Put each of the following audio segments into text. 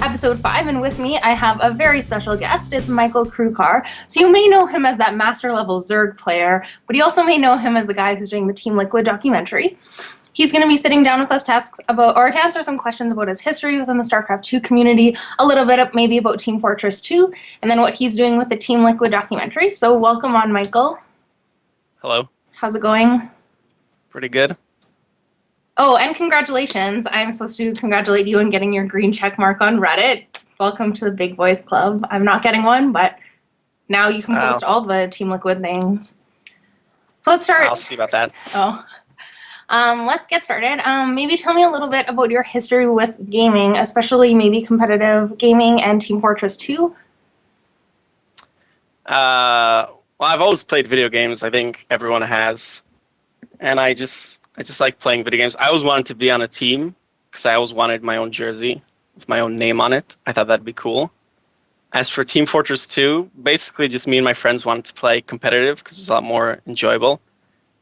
episode 5, and with me I have a very special guest. It's Michael Krukar. So you may know him as that master level Zerg player, but you also may know him as the guy who's doing the Team Liquid documentary. He's going to be sitting down with us to answer some questions about his history within the StarCraft 2 community, a little bit maybe about Team Fortress 2, and then what he's doing with the Team Liquid documentary. So welcome on, Michael. Hello. How's it going? Pretty good. Oh, and congratulations. I'm supposed to congratulate you on getting your green check mark on Reddit. Welcome to the Big Boys Club. I'm not getting one, but now you can post all the Team Liquid things. So let's start. I'll see about that. Let's get started. Maybe tell me a little bit about your history with gaming, especially maybe competitive gaming and Team Fortress 2. Well, I've always played video games. I think everyone has. And I just like playing video games. I always wanted to be on a team because I always wanted my own jersey with my own name on it. I thought that'd be cool. As for Team Fortress 2, basically just me and my friends wanted to play competitive because it was a lot more enjoyable.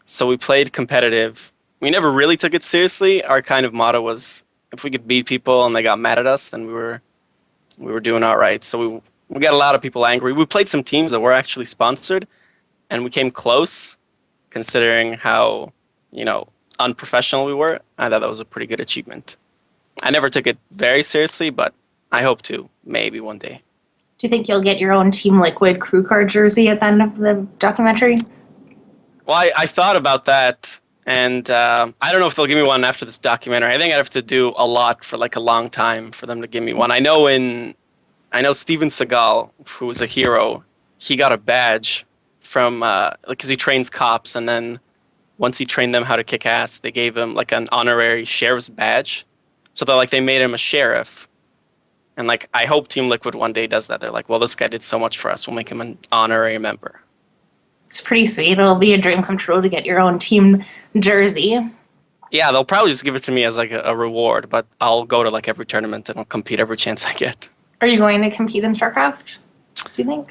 So we played competitive. We never really took it seriously. Our kind of motto was if we could beat people and they got mad at us, then we were doing all right. So we got a lot of people angry. We played some teams that were actually sponsored, and we came close considering how, unprofessional we were. I thought that was a pretty good achievement. I never took it very seriously, but I hope to, maybe one day. Do you think you'll get your own Team Liquid Krukar jersey at the end of the documentary? Well, I thought about that, and I don't know if they'll give me one after this documentary. I think I'd have to do a lot for like a long time for them to give me one. I know Steven Seagal, who was a hero, he got a badge from, because he trains cops, and then once he trained them how to kick ass, they gave him like an honorary sheriff's badge. So they made him a sheriff. And I hope Team Liquid one day does that. They're like, well, this guy did so much for us, we'll make him an honorary member. It's pretty sweet. It'll be a dream come true to get your own team jersey. Yeah, they'll probably just give it to me as a reward, but I'll go to every tournament and I'll compete every chance I get. Are you going to compete in StarCraft, do you think?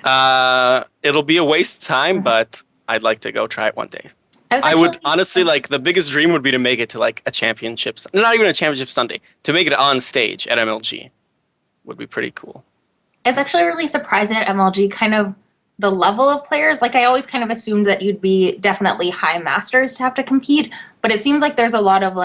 It'll be a waste of time, but I'd like to go try it one day. I would honestly the biggest dream would be to make it to a championship, not even a championship Sunday, to make it on stage at MLG would be pretty cool. I was actually really surprised at MLG, kind of the level of players. I always kind of assumed that you'd be definitely high masters to have to compete, but it seems like there's a lot of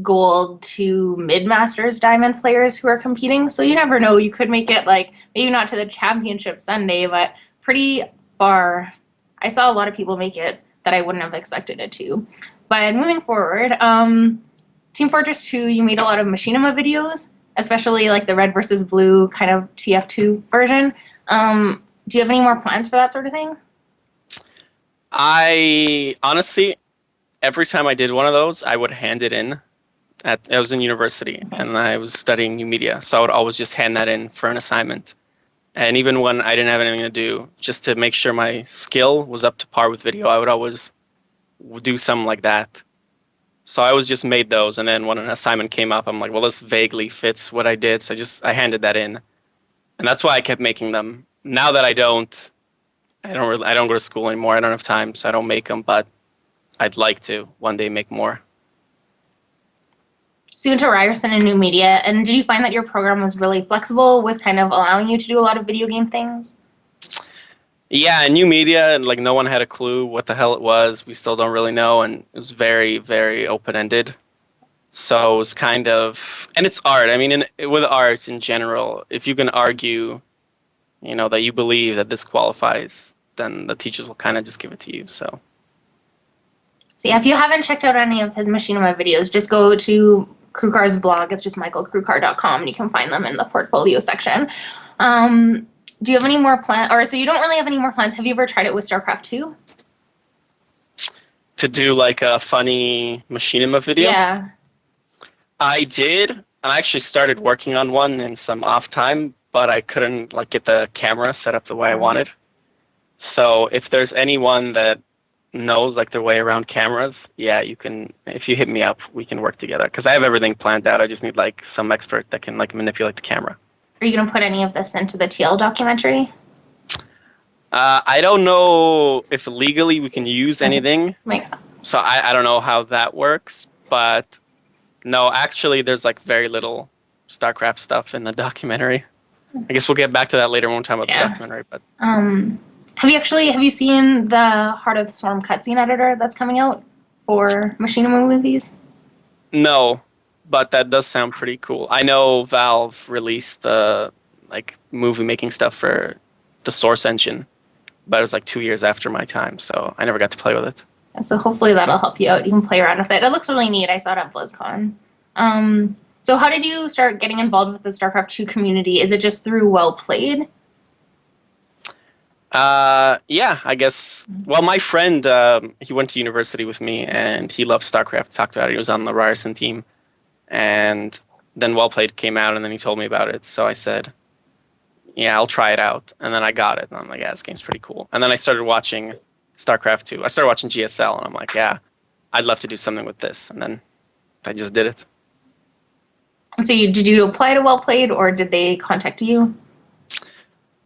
gold to mid-masters diamond players who are competing. So you never know, you could make it maybe not to the championship Sunday, but pretty far. I saw a lot of people make it that I wouldn't have expected it to. But moving forward, Team Fortress 2, you made a lot of Machinima videos, especially the red versus blue kind of TF2 version. Do you have any more plans for that sort of thing? I honestly, every time I did one of those, I would hand it in. I was in university and I was studying new media, so I would always just hand that in for an assignment. And even when I didn't have anything to do, just to make sure my skill was up to par with video, I would always do something like that. So I always just made those, and then when an assignment came up, I'm like, well, this vaguely fits what I did, so I handed that in. And that's why I kept making them. Now that I don't go to school anymore, I don't have time, so I don't make them, but I'd like to one day make more. So you went to Ryerson in new media, and did you find that your program was really flexible with kind of allowing you to do a lot of video game things? Yeah, in new media, no one had a clue what the hell it was. We still don't really know, and it was very, very open-ended. So it was kind of, and it's art. I mean, with art in general, if you can argue, that you believe that this qualifies, then the teachers will kind of just give it to you. So yeah, if you haven't checked out any of his Machinima videos, just go to Krukar's blog. It's just michaelkrukar.com, and you can find them in the portfolio section. Do you have any more plans? So you don't really have any more plans. Have you ever tried it with StarCraft 2? To do a funny Machinima video? Yeah. I did. I actually started working on one in some off time, but I couldn't get the camera set up the way I wanted. So if there's anyone that knows their way around cameras, yeah, you can. If you hit me up, we can work together. Because I have everything planned out. I just need some expert that can manipulate the camera. Are you gonna put any of this into the TL documentary? I don't know if legally we can use anything. Makes sense. So I don't know how that works, but no, actually there's very little StarCraft stuff in the documentary. I guess we'll get back to that later when we're talking about the documentary. But have you seen the Heart of the Swarm cutscene editor that's coming out for Machinima movies? no, but that does sound pretty cool. I know Valve released the movie making stuff for the Source engine, but it was like 2 years after my time, so I never got to play with it. So hopefully that'll help you out. You can play around with it. It looks really neat. I saw it at BlizzCon. So how did you start getting involved with the StarCraft 2 community? Is it just through WellPlayed? Yeah, I guess. Well, my friend, he went to university with me, and he loved StarCraft. Talked about it. He was on the Ryerson team, and then WellPlayed came out, and then he told me about it. So I said, "Yeah, I'll try it out." And then I got it, and I'm like, "Yeah, this game's pretty cool." And then I started watching StarCraft 2. I started watching GSL, and I'm like, "Yeah, I'd love to do something with this." And then I just did it. And so did you apply to WellPlayed, or did they contact you?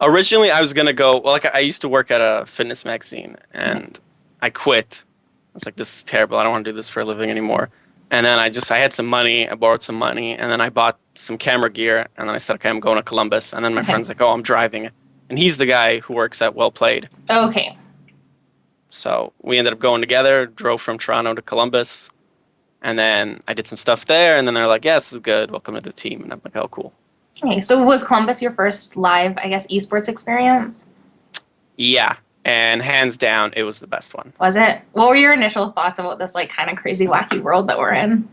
Originally, I was gonna go. Well, I used to work at a fitness magazine, and I quit. I was like, "This is terrible. I don't want to do this for a living anymore." And then I had some money. I borrowed some money, and then I bought some camera gear. And then I said, "Okay, I'm going to Columbus." And then my friend's like, "Oh, I'm driving," and he's the guy who works at WellPlayed. Okay. So we ended up going together. Drove from Toronto to Columbus, and then I did some stuff there. And then they're like, "Yeah, this is good. Welcome to the team." And I'm like, "Oh, cool." Okay, so was Columbus your first live, I guess, esports experience? Yeah, and hands down, it was the best one. Was it? What were your initial thoughts about this kind of crazy, wacky world that we're in?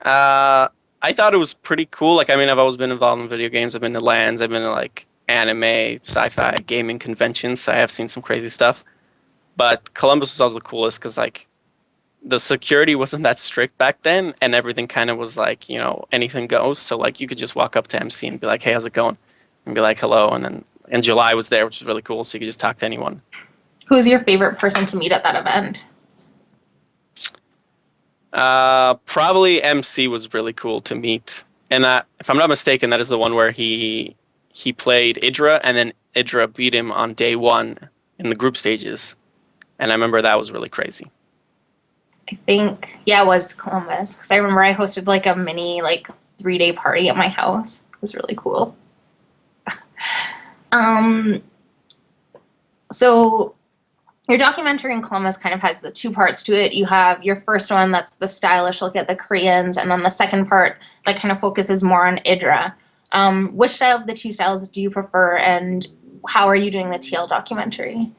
I thought it was pretty cool. I've always been involved in video games. I've been to LANs. I've been to anime, sci-fi, gaming conventions. So I have seen some crazy stuff. But Columbus was always the coolest because the security wasn't that strict back then, and everything kind of was anything goes. So you could just walk up to MC and be like, "Hey, how's it going?" And be like, "Hello." And July was there, which was really cool. So you could just talk to anyone. Who's your favorite person to meet at that event? Probably MC was really cool to meet. And if I'm not mistaken, that is the one where he played idrA, and then idrA beat him on day one in the group stages. And I remember that was really crazy. I think, it was Columbus. Because I remember I hosted a mini 3-day party at my house. It was really cool. So your documentary in Columbus kind of has the two parts to it. You have your first one that's the stylish look at the Koreans, and then the second part that kind of focuses more on idrA. Which style of the two styles do you prefer, and how are you doing the TL documentary?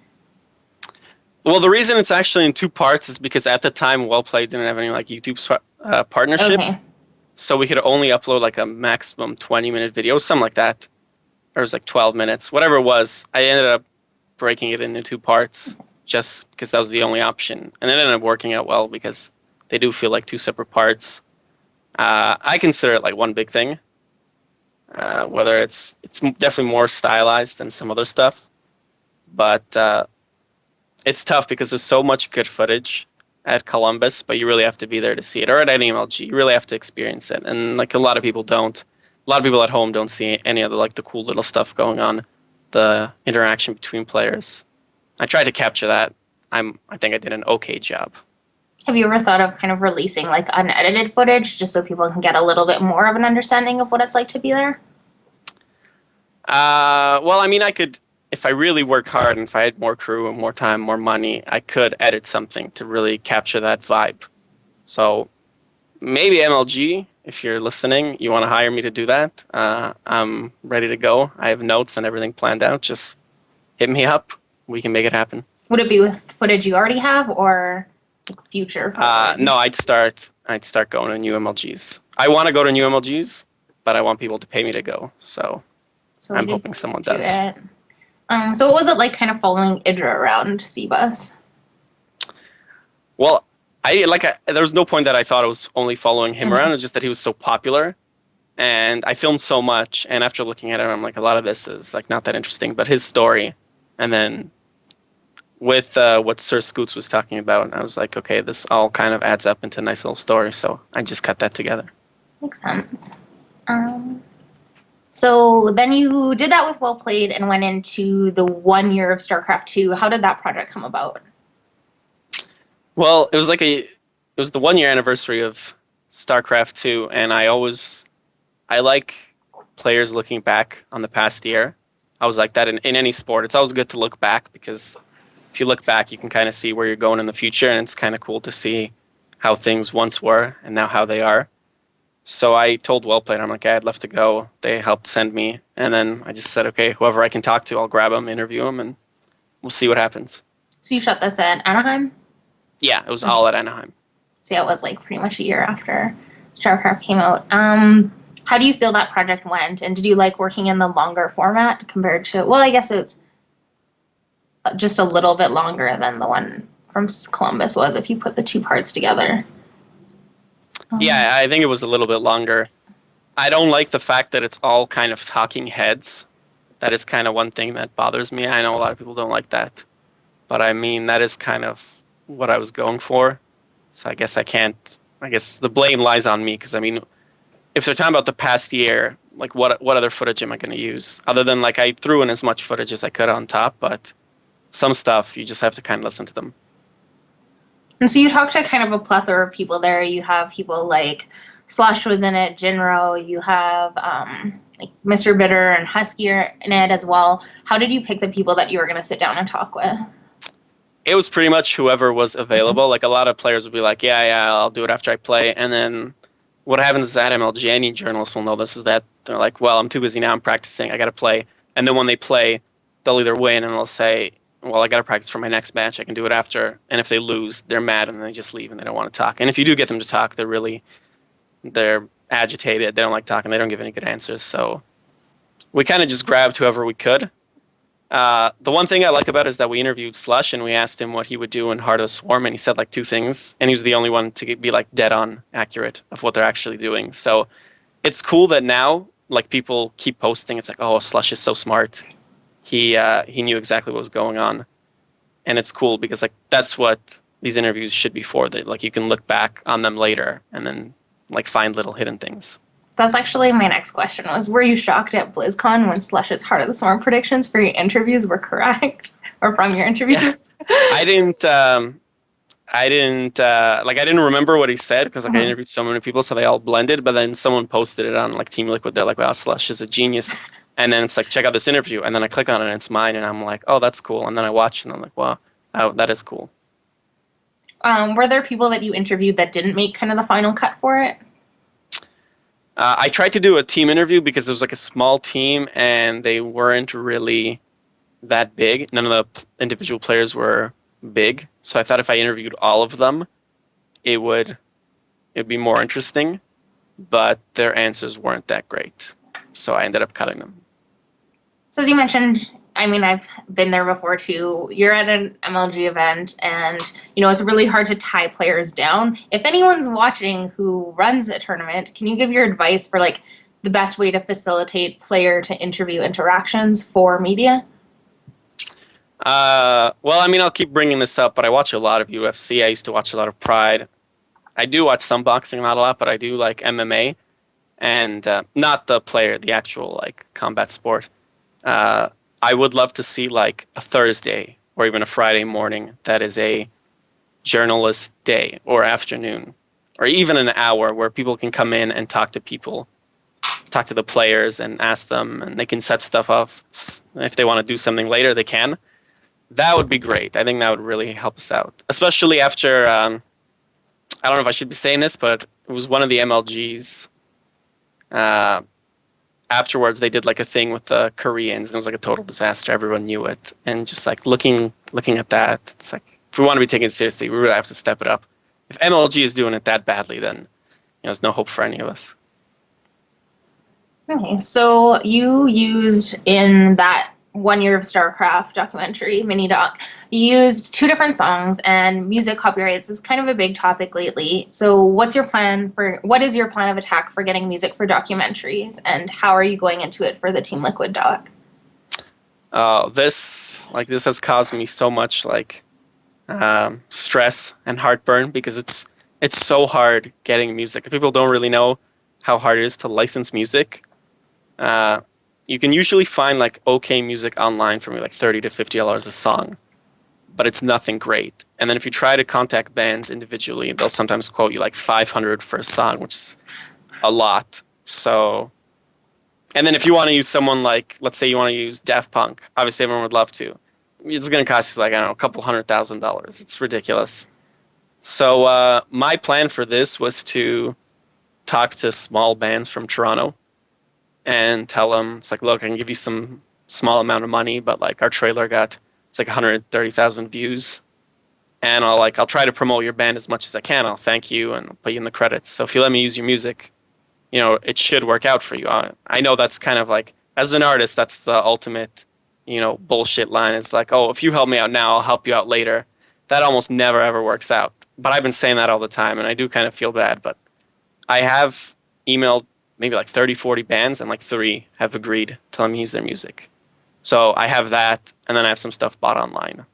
Well, the reason it's actually in two parts is because at the time, WellPlayed didn't have any YouTube partnership. Okay. So we could only upload a maximum 20-minute video, something like that. Or it was 12 minutes, whatever it was. I ended up breaking it into two parts just because that was the only option. And it ended up working out well because they do feel like two separate parts. I consider it one big thing. Whether it's definitely more stylized than some other stuff. But it's tough because there's so much good footage at Columbus, but you really have to be there to see it. Or at any MLG, you really have to experience it. And a lot of people don't. A lot of people at home don't see any of the cool little stuff going on, the interaction between players. I tried to capture that. I think I did an okay job. Have you ever thought of kind of releasing unedited footage just so people can get a little bit more of an understanding of what it's like to be there? Well, I could, if I really work hard and if I had more crew and more time, more money, I could edit something to really capture that vibe. So maybe MLG, if you're listening, you want to hire me to do that. I'm ready to go. I have notes and everything planned out. Just hit me up. We can make it happen. Would it be with footage you already have or future footage? No, I'd start going to new MLGs. I want to go to new MLGs, but I want people to pay me to go. So I'm hoping someone does. So what was it like kind of following idrA around CBUS? Well, there was no point that I thought I was only following him around. It's just that he was so popular, and I filmed so much. And after looking at it, I'm like, a lot of this is not that interesting. But his story, and then with what Sir Scoots was talking about, I was like, okay, this all kind of adds up into a nice little story. So I just cut that together. Makes sense. So then you did that with WellPlayed and went into the 1 year of StarCraft 2. How did that project come about? Well, it was the 1 year anniversary of StarCraft 2, and I always I like players looking back on the past year. I was like that in any sport. It's always good to look back because if you look back, you can kind of see where you're going in the future, and it's kind of cool to see how things once were and now how they are. So I told WellPlayed, I'm like, I'd love to go. They helped send me, and then I just said, okay, whoever I can talk to, I'll grab them, interview them, and we'll see what happens. So you shot this at Anaheim? Yeah, it was all at Anaheim. So yeah, it was like pretty much a year after StarCraft came out. How do you feel that project went? And did you like working in the longer format compared to, well, I guess it's just a little bit longer than the one from Columbus was if you put the two parts together. Yeah, I think it was a little bit longer. I don't like the fact that it's all kind of talking heads. That is kind of one thing that bothers me. I know a lot of people don't like that. But I mean, that is kind of what I was going for. So I guess the blame lies on me because, I mean, if they're talking about the past year, like what other footage am I going to use? Other than like I threw in as much footage as I could on top, but some stuff you just have to kind of listen to them. And so you talked to kind of a plethora of people there. You have people like Slush was in it, Jinro, you have like Mr. Bitter and Husky are in it as well. How did you pick the people that you were going to sit down and talk with? It was pretty much whoever was available. Like a lot of players would be like, yeah, I'll do it after I play. And then what happens is at MLG, any journalist will know this, is that they're like, well, I'm too busy now, I'm practicing, I got to play. And then when they play, they'll either win and they'll say, well, I got to practice for my next match, I can do it after. And if they lose, they're mad and they just leave and they don't want to talk. And if you do get them to talk, they're agitated, they don't like talking, they don't give any good answers. So we kind of just grabbed whoever we could. The one thing I like about it is that we interviewed Slush and we asked him what he would do in Heart of the Swarm, and he said like two things, and he was the only one to be like dead on accurate of what they're actually doing. So it's cool that now like people keep posting. It's like, oh, Slush is so smart. He knew exactly what was going on, and it's cool because like that's what these interviews should be for. That like you can look back on them later and then like find little hidden things. That's actually my next question was, were you shocked at BlizzCon when Slush's Heart of the Swarm predictions for your interviews were correct? Or from your interviews? Yeah. I didn't remember what he said because like I interviewed so many people, so they all blended, but then someone posted it on like Team Liquid. They're like, wow, Slush is a genius. And then it's like, check out this interview. And then I click on it and it's mine. And I'm like, oh, that's cool. And then I watch and I'm like, wow, that is cool. Were there people that you interviewed that didn't make kind of the final cut for it? I tried to do a team interview because it was like a small team and they weren't really that big. None of the individual players were big. So I thought if I interviewed all of them, it'd be more interesting. But their answers weren't that great. So I ended up cutting them. So as you mentioned, I mean, I've been there before too. You're at an MLG event and, you know, it's really hard to tie players down. If anyone's watching who runs a tournament, can you give your advice for like the best way to facilitate player to interview interactions for media? Well, I mean, I'll keep bringing this up, but I watch a lot of UFC. I used to watch a lot of Pride. I do watch some boxing, not a lot, but I do like MMA. And not the player, the actual like combat sport. I would love to see like a Thursday or even a Friday morning that is a journalist day or afternoon or even an hour where people can come in and talk to people, talk to the players and ask them, and they can set stuff up. If they want to do something later, they can. That would be great. I think that would really help us out, especially after, I don't know if I should be saying this, but it was one of the MLGs. Afterwards, they did like a thing with the Koreans, and it was like a total disaster. Everyone knew it, and just like looking at that, it's like if we want to be taken seriously, we really have to step it up. If MLG is doing it that badly, then there's no hope for any of us. Okay, so you used in that 1 year of StarCraft documentary, mini doc, you used 2 different songs, and music copyrights is kind of a big topic lately. So what is your plan of attack for getting music for documentaries, and how are you going into it for the Team Liquid doc? This has caused me so much stress and heartburn because it's so hard getting music. People don't really know how hard it is to license music. You can usually find like okay music online for like $30 to $50 a song, but it's nothing great. And then if you try to contact bands individually, they'll sometimes quote you like $500 for a song, which is a lot. So, and then if you want to use someone like, let's say you want to use Daft Punk, obviously everyone would love to. It's going to cost you like, I don't know, a couple $100,000. It's ridiculous. So my plan for this was to talk to small bands from Toronto and tell them, it's like, look, I can give you some small amount of money, but like our trailer got, it's like 130,000 views. And I'll try to promote your band as much as I can. I'll thank you and I'll put you in the credits. So if you let me use your music, it should work out for you. I know that's kind of like, as an artist, that's the ultimate, bullshit line. It's like, oh, if you help me out now, I'll help you out later. That almost never ever works out. But I've been saying that all the time, and I do kind of feel bad. But I have emailed maybe like 30, 40 bands, and like 3 have agreed to let me use their music. So I have that, and then I have some stuff bought online.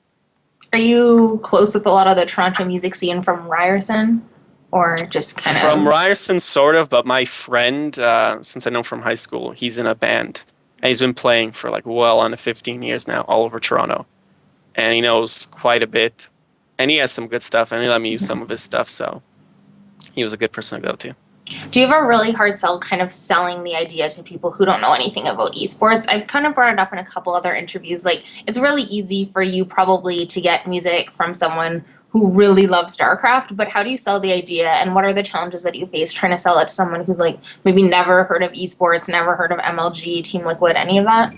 Are you close with a lot of the Toronto music scene from Ryerson? Or just kind of... From Ryerson, sort of, but my friend, since I know him from high school, he's in a band. And he's been playing for like well on 15 years now, all over Toronto. And he knows quite a bit. And he has some good stuff, and he let me use some of his stuff, so he was a good person to go to. Do you have a really hard sell kind of selling the idea to people who don't know anything about esports? I've kind of brought it up in a couple other interviews. Like, it's really easy for you probably to get music from someone who really loves StarCraft, but how do you sell the idea, and what are the challenges that you face trying to sell it to someone who's like maybe never heard of esports, never heard of MLG, Team Liquid, any of that?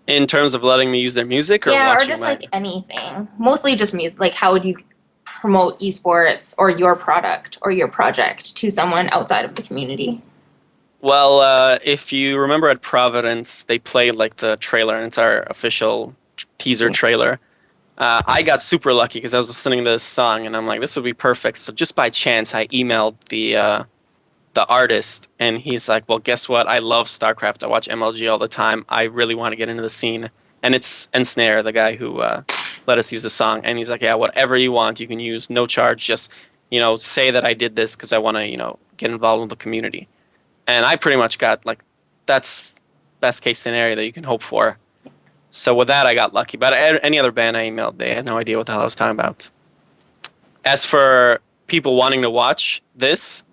In terms of letting me use their music or Yeah, watching or just my... like anything. Mostly just music. Like, how would you promote esports or your product or your project to someone outside of the community? Well, if you remember at Providence, they played like the trailer, and it's our official teaser trailer. I got super lucky because I was listening to this song, and I'm like, this would be perfect. So just by chance, I emailed the artist, and he's like, well, guess what? I love StarCraft. I watch MLG all the time. I really want to get into the scene. And it's Ensnare, the guy who let us use the song. And he's like, yeah, whatever you want, you can use, no charge. Just, say that I did this because I want to, get involved with the community. And I pretty much got, like, that's best case scenario that you can hope for. So with that, I got lucky. But any other band I emailed, they had no idea what the hell I was talking about. As for people wanting to watch this,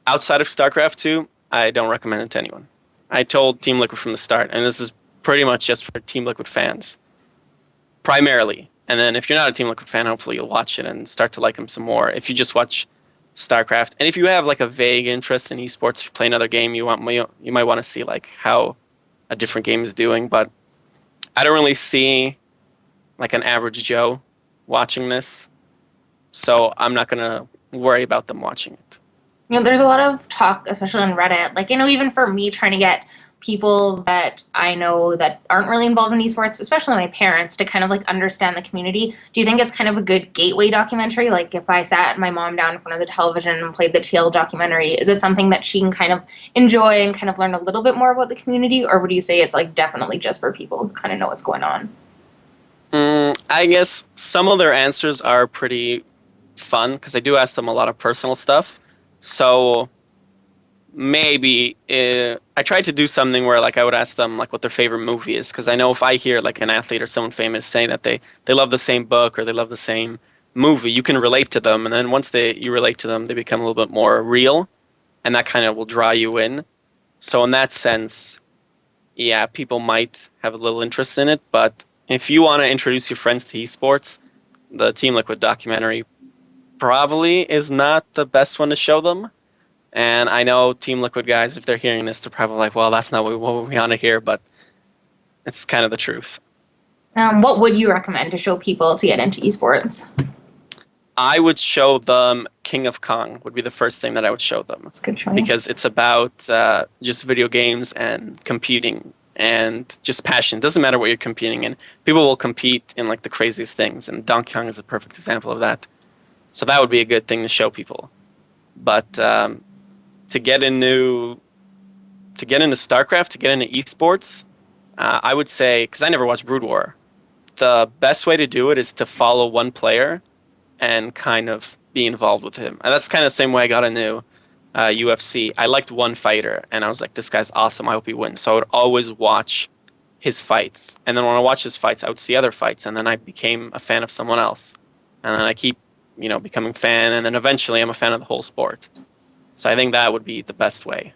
outside of StarCraft 2, I don't recommend it to anyone. I told Team Liquid from the start, and this is pretty much just for Team Liquid fans, primarily. And then if you're not a Team Liquid fan, hopefully you'll watch it and start to like them some more. If you just watch StarCraft, and if you have like a vague interest in esports, if you play another game, you might want to see like how a different game is doing. But I don't really see like an average Joe watching this, so I'm not gonna worry about them watching it. There's a lot of talk, especially on Reddit. Like, even for me, trying to get people that I know that aren't really involved in esports, especially my parents, to kind of like understand the community. Do you think it's kind of a good gateway documentary? Like, if I sat my mom down in front of the television and played the TL documentary, is it something that she can kind of enjoy and kind of learn a little bit more about the community? Or would you say it's like definitely just for people who kind of know what's going on? I guess some of their answers are pretty fun because I do ask them a lot of personal stuff. So maybe I tried to do something where like I would ask them like what their favorite movie is, because I know if I hear like an athlete or someone famous saying that they love the same book or they love the same movie, you can relate to them, and then once you relate to them, they become a little bit more real, and that kind of will draw you in. So in that sense, yeah, people might have a little interest in it, but if you want to introduce your friends to esports, the Team Liquid documentary probably is not the best one to show them. And I know Team Liquid guys, if they're hearing this, they're probably like, well, that's not what we want to hear, but it's kind of the truth. What would you recommend to show people to get into esports? I would show them King of Kong would be the first thing that I would show them. That's a good choice. Because it's about just video games and competing and just passion. It doesn't matter what you're competing in. People will compete in like the craziest things, and Donkey Kong is a perfect example of that. So that would be a good thing to show people. But to get into StarCraft, to get into esports, I would say, because I never watched Brood War, the best way to do it is to follow one player and kind of be involved with him. And that's kind of the same way I got into UFC. I liked one fighter, and I was like, this guy's awesome, I hope he wins. So I would always watch his fights. And then when I watched his fights, I would see other fights, and then I became a fan of someone else. And then I keep becoming fan, and then eventually I'm a fan of the whole sport. So I think that would be the best way.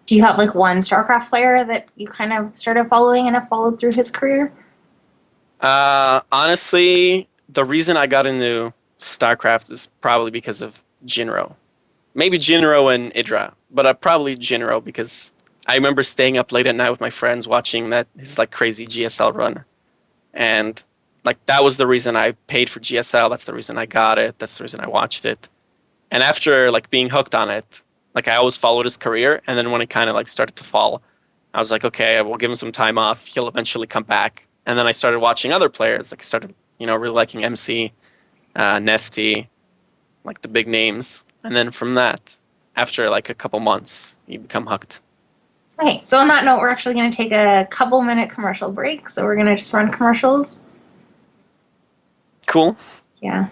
Do you have like one StarCraft player that you kind of started following and have followed through his career? Honestly, the reason I got into StarCraft is probably because of Jinro. Maybe Jinro and idrA, but probably Jinro because I remember staying up late at night with my friends watching his like crazy GSL run, and like that was the reason I paid for GSL. That's the reason I got it. That's the reason I watched it. And after like being hooked on it, like I always followed his career, and then when it kind of like started to fall, I was like, okay, we'll give him some time off. He'll eventually come back. And then I started watching other players. Like I started, really liking MC, Nesty, like the big names. And then from that, after like a couple months, you become hooked. Okay, so on that note, we're actually going to take a couple minute commercial break. So we're going to just run commercials. Cool. Yeah.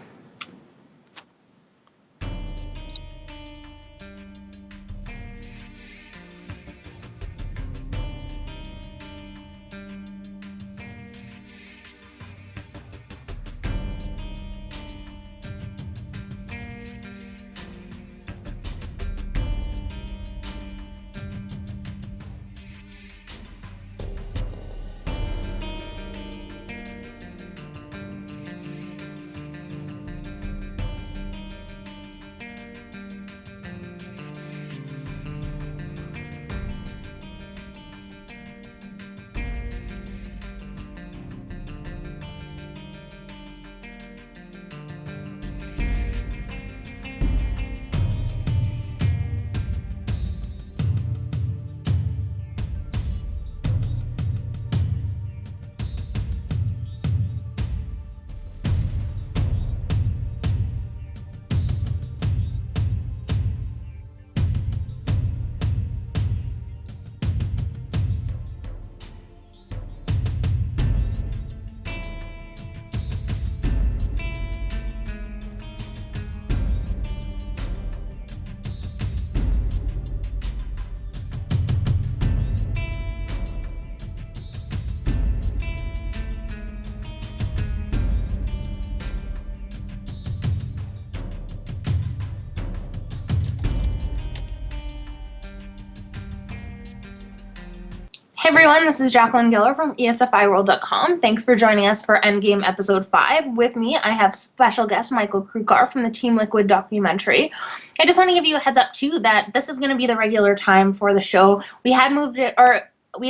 Hey everyone, this is Jacqueline Geller from ESFIworld.com. Thanks for joining us for EndGame Episode 5. With me, I have special guest Michael Krukar from the Team Liquid documentary. I just want to give you a heads up, too, that this is going to be the regular time for the show. We had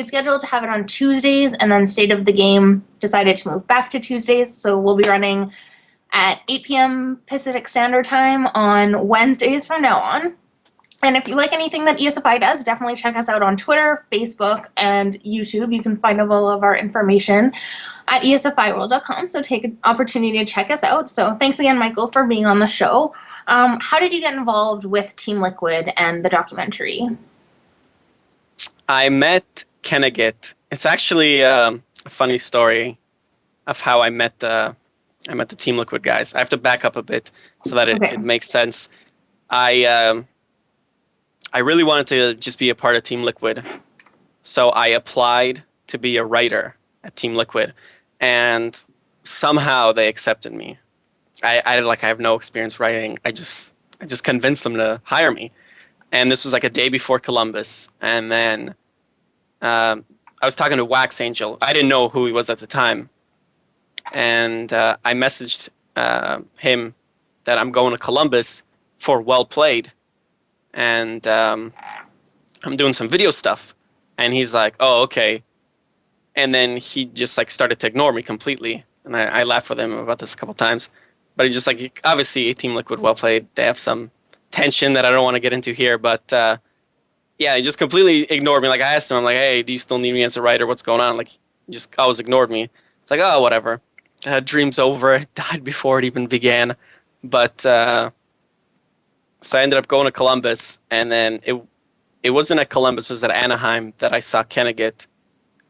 scheduled to have it on Tuesdays, and then State of the Game decided to move back to Tuesdays, so we'll be running at 8 p.m. Pacific Standard Time on Wednesdays from now on. And if you like anything that ESFI does, definitely check us out on Twitter, Facebook, and YouTube. You can find all of our information at ESFIworld.com, so take an opportunity to check us out. So thanks again, Michael, for being on the show. How did you get involved with Team Liquid and the documentary? I met Kenneget. It's actually a funny story of how I met the Team Liquid guys. I have to back up a bit so that it makes sense. I really wanted to just be a part of Team Liquid, so I applied to be a writer at Team Liquid, and somehow they accepted me. I have no experience writing. I just convinced them to hire me, and this was like a day before Columbus. And then I was talking to Wax Angel. I didn't know who he was at the time, and I messaged him that I'm going to Columbus for WellPlayed. And I'm doing some video stuff, and he's like, "Oh, okay." And then he just like started to ignore me completely, and I laughed with him about this a couple times. But he just like, obviously, Team Liquid, WellPlayed, they have some tension that I don't want to get into here. But yeah, he just completely ignored me. Like I asked him, I'm like, "Hey, do you still need me as a writer? What's going on?" Like, he just always ignored me. It's like, "Oh, whatever. Dream's over. It died before it even began." But so I ended up going to Columbus, and then it wasn't at Columbus, it was at Anaheim that I saw Kenneget.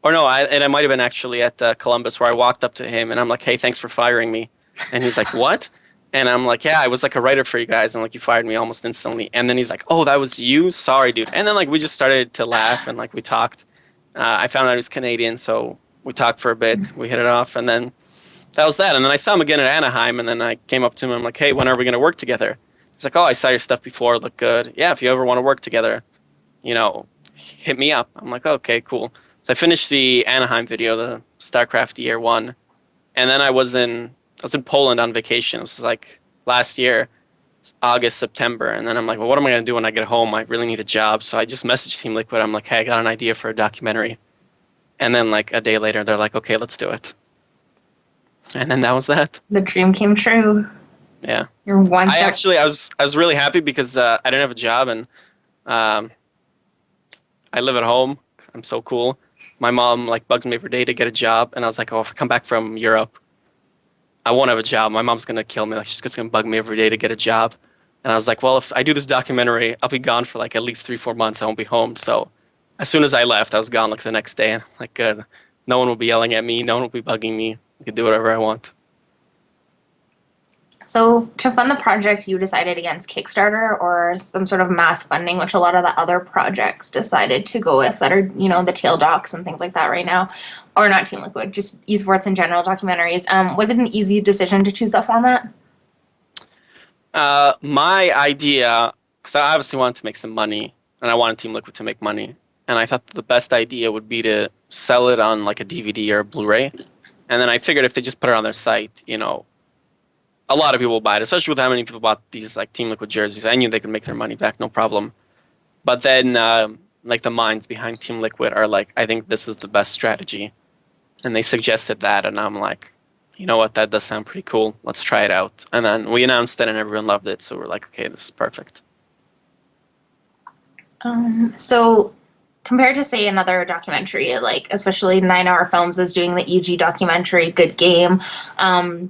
Or no, it might have been actually at Columbus, where I walked up to him, and I'm like, "Hey, thanks for firing me." And he's like, "What?" And I'm like, "Yeah, I was like a writer for you guys, and like you fired me almost instantly." And then he's like, "Oh, that was you? Sorry, dude." And then like we just started to laugh, and like we talked. I found out he was Canadian, so we talked for a bit. We hit it off, and then that was that. And then I saw him again at Anaheim, and then I came up to him, I'm like, "Hey, when are we going to work together?" He's like, "Oh, I saw your stuff before. It looked good. Yeah, if you ever want to work together, hit me up. I'm like, okay, cool. So I finished the Anaheim video, the StarCraft Year 1, and then I was in Poland on vacation. It was like last year, August, September, and then I'm like, well, what am I going to do when I get home? I really need a job. So I just messaged Team Liquid. I'm like, hey, I got an idea for a documentary. And then like a day later, they're like, okay, let's do it. And then that was that. The dream came true. Yeah. You're one I step. was really happy because I didn't have a job, and I live at home. I'm so cool. My mom like bugs me every day to get a job, and I was like, oh, if I come back from Europe, I won't have a job. My mom's gonna kill me. Like she's just gonna bug me every day to get a job. And I was like, well, if I do this documentary, I'll be gone for like at least 3-4 months. I won't be home. So as soon as I left, I was gone like the next day. And I'm like, good. No one will be yelling at me. No one will be bugging me. I can do whatever I want. So to fund the project, you decided against Kickstarter or some sort of mass funding, which a lot of the other projects decided to go with that are, you know, the tail docs and things like that right now. Or not Team Liquid, just esports in general, documentaries. Was it an easy decision to choose that format? My idea, because I obviously wanted to make some money, and I wanted Team Liquid to make money, and I thought the best idea would be to sell it on like a DVD or a Blu-ray. And then I figured if they just put it on their site, you know, a lot of people will buy it, especially with how many people bought these like Team Liquid jerseys. I knew they could make their money back, no problem. But then like the minds behind Team Liquid are like, I think this is the best strategy. And they suggested that, and I'm like, you know what, that does sound pretty cool. Let's try it out. And then we announced it and everyone loved it. So we're like, okay, this is perfect. So compared to, say, another documentary, like especially 9 Hour Films is doing the EG documentary Good Game,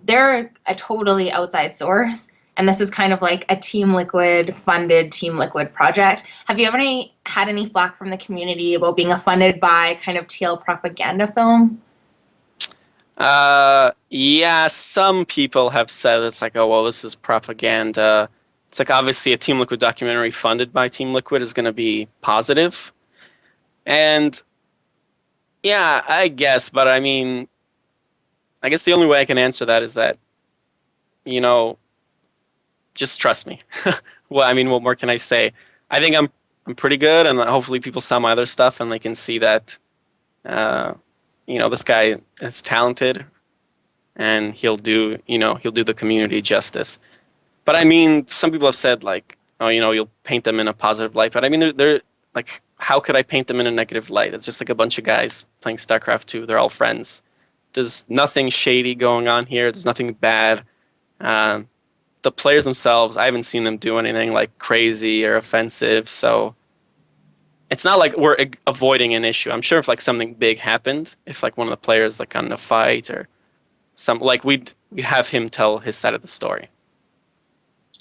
they're a totally outside source. And this is kind of like a Team Liquid funded Team Liquid project. Have you ever had any flack from the community about being a funded by kind of tail propaganda film? Yeah, some people have said it's like, oh, well, this is propaganda. It's like obviously a Team Liquid documentary funded by Team Liquid is going to be positive. And yeah, I guess, but I mean, I guess the only way I can answer that is that, you know, just trust me. Well, I mean, what more can I say? I think I'm pretty good, and hopefully people saw my other stuff and they can see that, you know, this guy is talented, and he'll do the community justice. But I mean, some people have said like, oh, you know, you'll paint them in a positive light. But I mean, they're like, how could I paint them in a negative light? It's just like a bunch of guys playing StarCraft 2. They're all friends. There's nothing shady going on here. There's nothing bad. The players themselves, I haven't seen them do anything like crazy or offensive. So it's not like we're avoiding an issue. I'm sure if like something big happened, if like one of the players like got in a fight or some, like we'd have him tell his side of the story.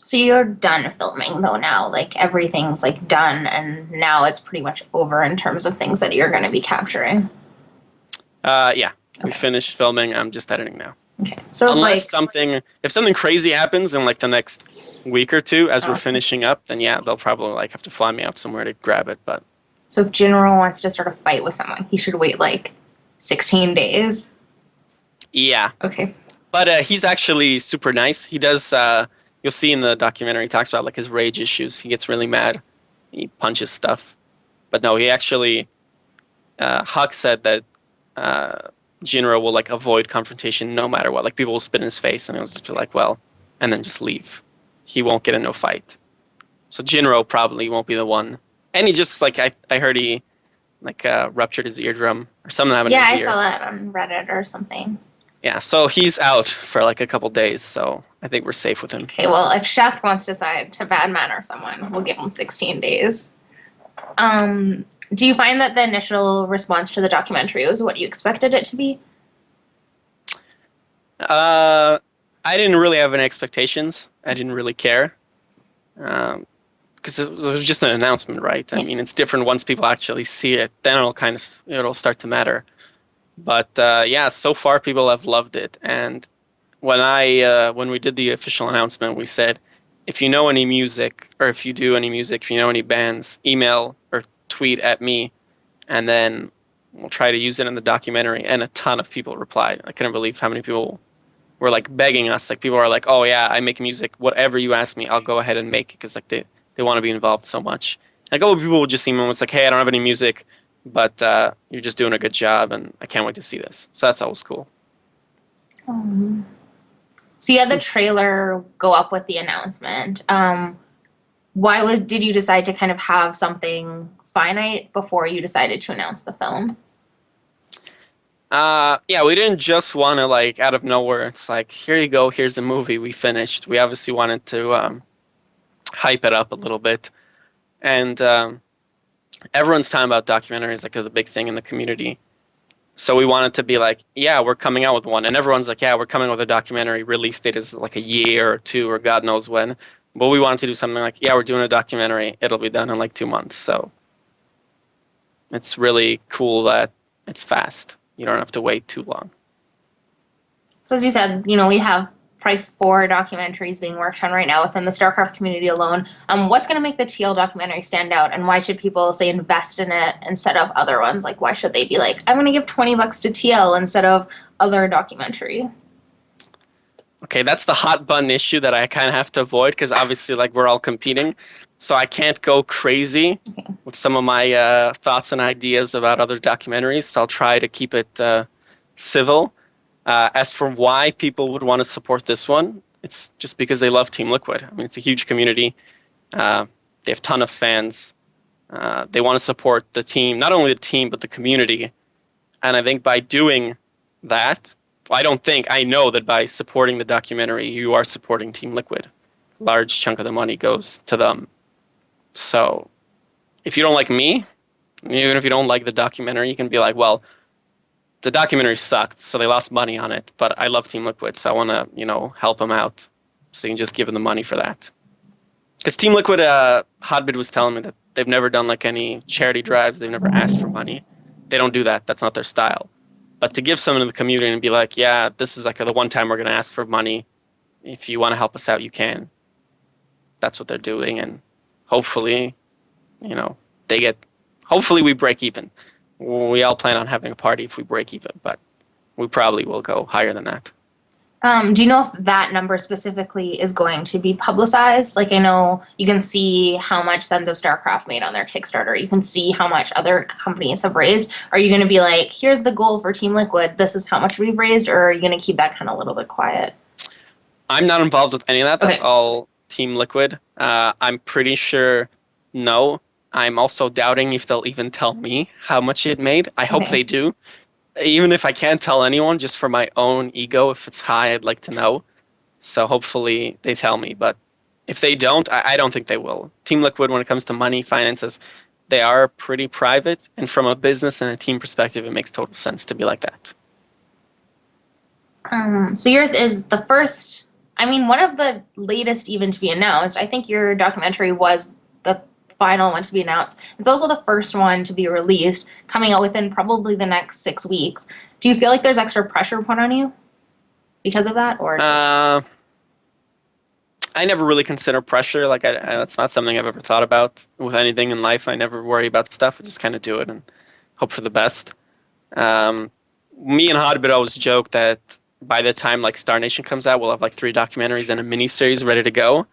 So you're done filming though now, like everything's like done and now it's pretty much over in terms of things that you're going to be capturing. Yeah, Okay. We finished filming. I'm just editing now. Okay. So unless if something crazy happens in like the next week or two as we're finishing up, then yeah, they'll probably like have to fly me up somewhere to grab it. But so if General wants to start a fight with someone, he should wait like 16 days. yeah. Okay. But he's actually super nice. He does. You'll see in the documentary, he talks about like his rage issues. He gets really mad. He punches stuff. But no, he actually. Huck said that Jinro will like avoid confrontation no matter what. Like people will spit in his face, and he'll just be like, well, and then just leave. He won't get into a fight. So Jinro probably won't be the one. And he just like I heard he like ruptured his eardrum or something happened to his ear. Yeah, I saw that on Reddit or something. Yeah, so he's out for like a couple days, so I think we're safe with him. Okay, well, if Chef wants to decide to bad manner someone, we'll give him 16 days. Do you find that the initial response to the documentary was what you expected it to be? I didn't really have any expectations. I didn't really care. Because it was just an announcement, right? I mean, it's different once people actually see it. Then it'll start to matter. But yeah, so far people have loved it. And when we did the official announcement, we said, if you know any music, or if you do any music, if you know any bands, email or tweet at me, and then we'll try to use it in the documentary. And a ton of people replied. I couldn't believe how many people were like begging us. Like people are like, oh yeah, I make music. Whatever you ask me, I'll go ahead and make it, because like they want to be involved so much. A couple of people would just email me, it's like, hey, I don't have any music, but you're just doing a good job, and I can't wait to see this. So that's always cool. So you had the trailer go up with the announcement. Did you decide to kind of have something finite before you decided to announce the film? Yeah, we didn't just want to, like, out of nowhere, it's like, here you go, here's the movie, we finished. We obviously wanted to hype it up a little bit. And everyone's talking about documentaries, like they're the big thing in the community. So we wanted to be like, yeah, we're coming out with one. And everyone's like, yeah, we're coming with a documentary. Release date is like a year or two or God knows when. But we wanted to do something like, yeah, we're doing a documentary. It'll be done in like 2 months. So it's really cool that it's fast. You don't have to wait too long. So as you said, we have probably 4 documentaries being worked on right now within the StarCraft community alone. What's going to make the TL documentary stand out, and why should people, say, invest in it instead of other ones? Like, why should they be like, I'm going to give $20 to TL instead of other documentary? Okay, that's the hot button issue that I kind of have to avoid, because obviously, like, we're all competing. So I can't go crazy with some of my thoughts and ideas about other documentaries. So I'll try to keep it civil. As for why people would want to support this one, it's just because they love Team Liquid. I mean, it's a huge community. They have a ton of fans. They want to support the team, not only the team, but the community. And I think by doing that, I know that by supporting the documentary, you are supporting Team Liquid. A large chunk of the money goes to them. So if you don't like me, even if you don't like the documentary, you can be like, well, the documentary sucked, so they lost money on it, but I love Team Liquid, so I want to, help them out. So you can just give them the money for that. Because Team Liquid, Hotbit was telling me that they've never done like any charity drives. They've never asked for money. They don't do that. That's not their style. But to give someone in the community and be like, yeah, this is like the one time we're going to ask for money. If you want to help us out, you can. That's what they're doing, and hopefully, hopefully we break even. We all plan on having a party if we break even, but we probably will go higher than that. Do you know if that number specifically is going to be publicized? Like, I know you can see how much Sons of StarCraft made on their Kickstarter. You can see how much other companies have raised. Are you going to be like, here's the goal for Team Liquid, this is how much we've raised, or are you going to keep that kind of a little bit quiet? I'm not involved with any of that. That's Okay. all Team Liquid. I'm pretty sure no. I'm also doubting if they'll even tell me how much it made. I hope they do. Even if I can't tell anyone, just for my own ego, if it's high, I'd like to know. So hopefully they tell me. But if they don't, I don't think they will. Team Liquid, when it comes to money, finances, they are pretty private. And from a business and a team perspective, it makes total sense to be like that. So yours is the first, one of the latest even to be announced. I think your documentary was the final one to be announced. It's also the first one to be released, coming out within probably the next 6 weeks. Do you feel like there's extra pressure put on you because of that, or just... I never really consider pressure. Like, that's not something I've ever thought about with anything in life. I never worry about stuff. I just kind of do it and hope for the best. Me and Hotbit always joke that by the time like Star Nation comes out, we'll have like 3 documentaries and a mini-series ready to go.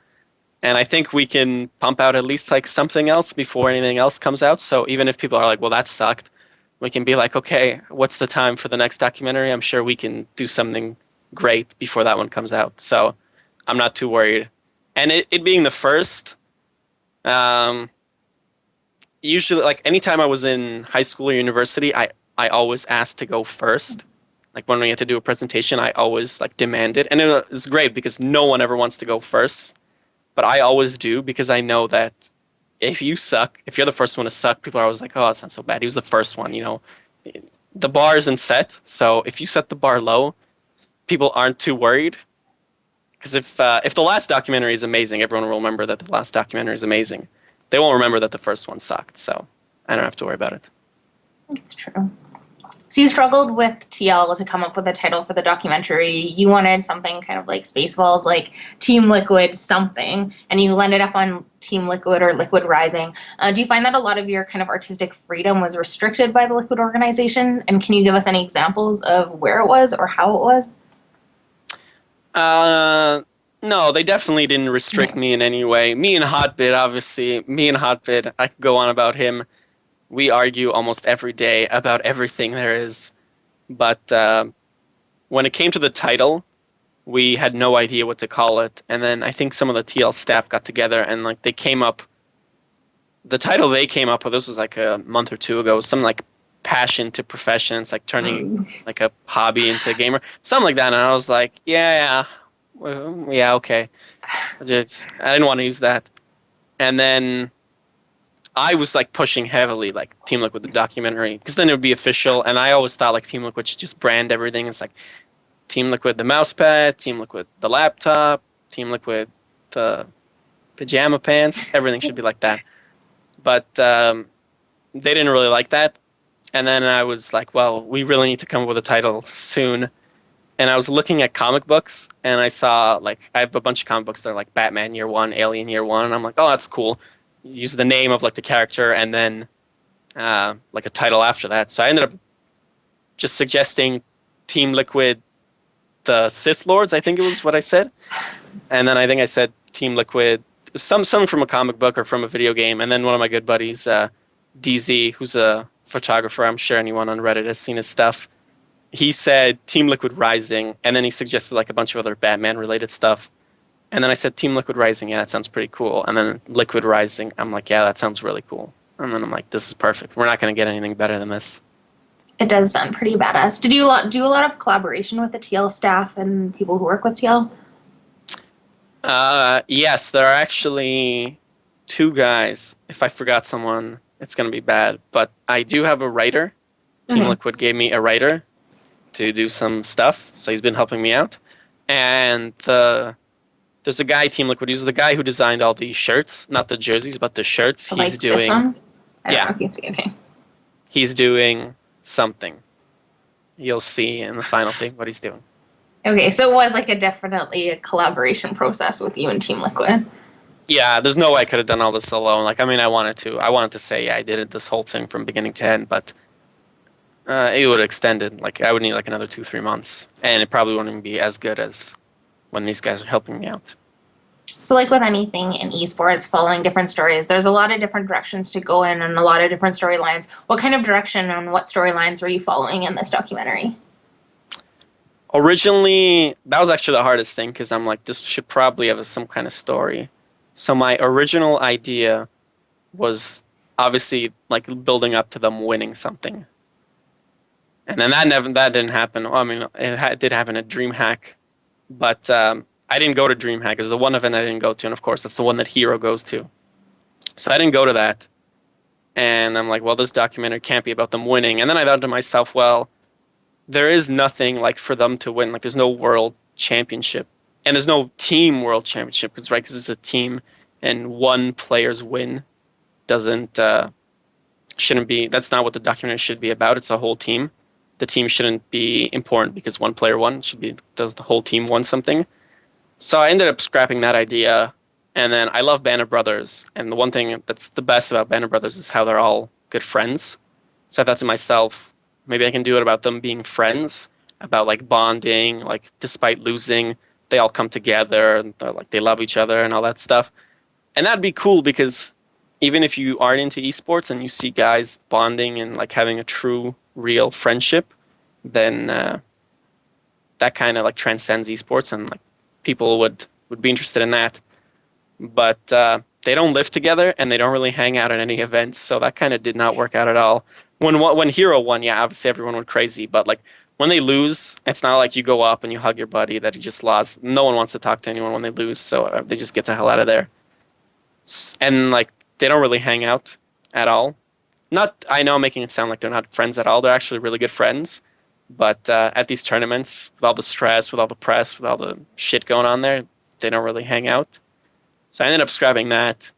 And I think we can pump out at least like something else before anything else comes out. So even if people are like, well, that sucked, we can be like, okay, what's the time for the next documentary? I'm sure we can do something great before that one comes out. So I'm not too worried. And it being the first, usually, like, anytime I was in high school or university, I always asked to go first. Like, when we had to do a presentation, I always like demanded. And it was great because no one ever wants to go first. But I always do, because I know that if you suck, if you're the first one to suck, people are always like, oh, it's not so bad. He was the first one, The bar isn't set. So if you set the bar low, people aren't too worried. Because if the last documentary is amazing, everyone will remember that the last documentary is amazing. They won't remember that the first one sucked. So I don't have to worry about it. That's true. So you struggled with TL to come up with a title for the documentary. You wanted something kind of like Spaceballs, like Team Liquid something, and you landed up on Team Liquid or Liquid Rising. Do you find that a lot of your kind of artistic freedom was restricted by the Liquid organization? And can you give us any examples of where it was or how it was? No, they definitely didn't restrict me in any way. Me and Hotbit, obviously, I could go on about him. We argue almost every day about everything there is. But when it came to the title, we had no idea what to call it. And then I think some of the TL staff got together and like they came up. The title they came up with, this was like a month or two ago, was something like passion to profession. It's like turning like a hobby into a gamer, something like that. And I was like, yeah, well, yeah, okay. I didn't want to use that. And then I was like pushing heavily, like Team Liquid the documentary, because then it would be official. And I always thought like Team Liquid should just brand everything. It's like Team Liquid the mousepad, Team Liquid the laptop, Team Liquid the pajama pants. Everything should be like that. But they didn't really like that. And then I was like, well, we really need to come up with a title soon. And I was looking at comic books, and I saw, like, I have a bunch of comic books that are like Batman Year One, Alien Year One, and I'm like, oh, that's cool. Use the name of like the character and then like a title after that. So I ended up just suggesting Team Liquid the Sith Lords, I think it was what I said. And then I think I said Team Liquid, something from a comic book or from a video game. And then one of my good buddies, DZ, who's a photographer, I'm sure anyone on Reddit has seen his stuff. He said Team Liquid Rising, and then he suggested like a bunch of other Batman-related stuff. And then I said Team Liquid Rising, yeah, that sounds pretty cool. And then Liquid Rising, I'm like, yeah, that sounds really cool. And then I'm like, this is perfect. We're not going to get anything better than this. It does sound pretty badass. Did you do a lot of collaboration with the TL staff and people who work with TL? Yes, there are actually two guys. If I forgot someone, it's going to be bad. But I do have a writer. Team Liquid gave me a writer to do some stuff, so he's been helping me out. And there's a guy, Team Liquid, he's the guy who designed all the shirts, not the jerseys, but the shirts. So, he's like doing, this one? I don't yeah. know if you can see. Okay. He's doing something. You'll see in the final thing what he's doing. Okay, so it was like definitely a collaboration process with you and Team Liquid. Yeah, there's no way I could have done all this alone. Like, I mean, I wanted to say, yeah, I did this whole thing from beginning to end, but it would have extended. Like, I would need like another 2-3 months, and it probably wouldn't even be as good as when these guys are helping me out. So like with anything in esports, following different stories, there's a lot of different directions to go in and a lot of different storylines. What kind of direction and what storylines were you following in this documentary? Originally, that was actually the hardest thing, because I'm like, this should probably have some kind of story. So my original idea was obviously like building up to them winning something. And then that didn't happen. Well, I mean, it did happen at DreamHack, but I didn't go to DreamHack. It was the one event I didn't go to, and of course, that's the one that Hero goes to. So I didn't go to that. And I'm like, well, this documentary can't be about them winning. And then I thought to myself, well, there is nothing like for them to win. Like, there's no world championship, and there's no team world championship, because it's a team, and one player's win shouldn't be. That's not what the documentary should be about. It's a whole team. The team shouldn't be important because one player won. It should be, does the whole team won something? So I ended up scrapping that idea. And then I love Band of Brothers. And the one thing that's the best about Band of Brothers is how they're all good friends. So I thought to myself, maybe I can do it about them being friends, about like bonding, like despite losing, they all come together and like they love each other and all that stuff. And that'd be cool, because even if you aren't into esports and you see guys bonding and like having a true, real friendship, then that kind of like transcends esports, and like people would be interested in that. But they don't live together and they don't really hang out at any events, so that kind of did not work out at all. When Hero won, yeah, obviously everyone went crazy, but like when they lose, it's not like you go up and you hug your buddy that he just lost. No one wants to talk to anyone when they lose, so they just get the hell out of there. And like they don't really hang out at all. I know I'm making it sound like they're not friends at all. They're actually really good friends. But at these tournaments, with all the stress, with all the press, with all the shit going on there, they don't really hang out. So I ended up scrapping that.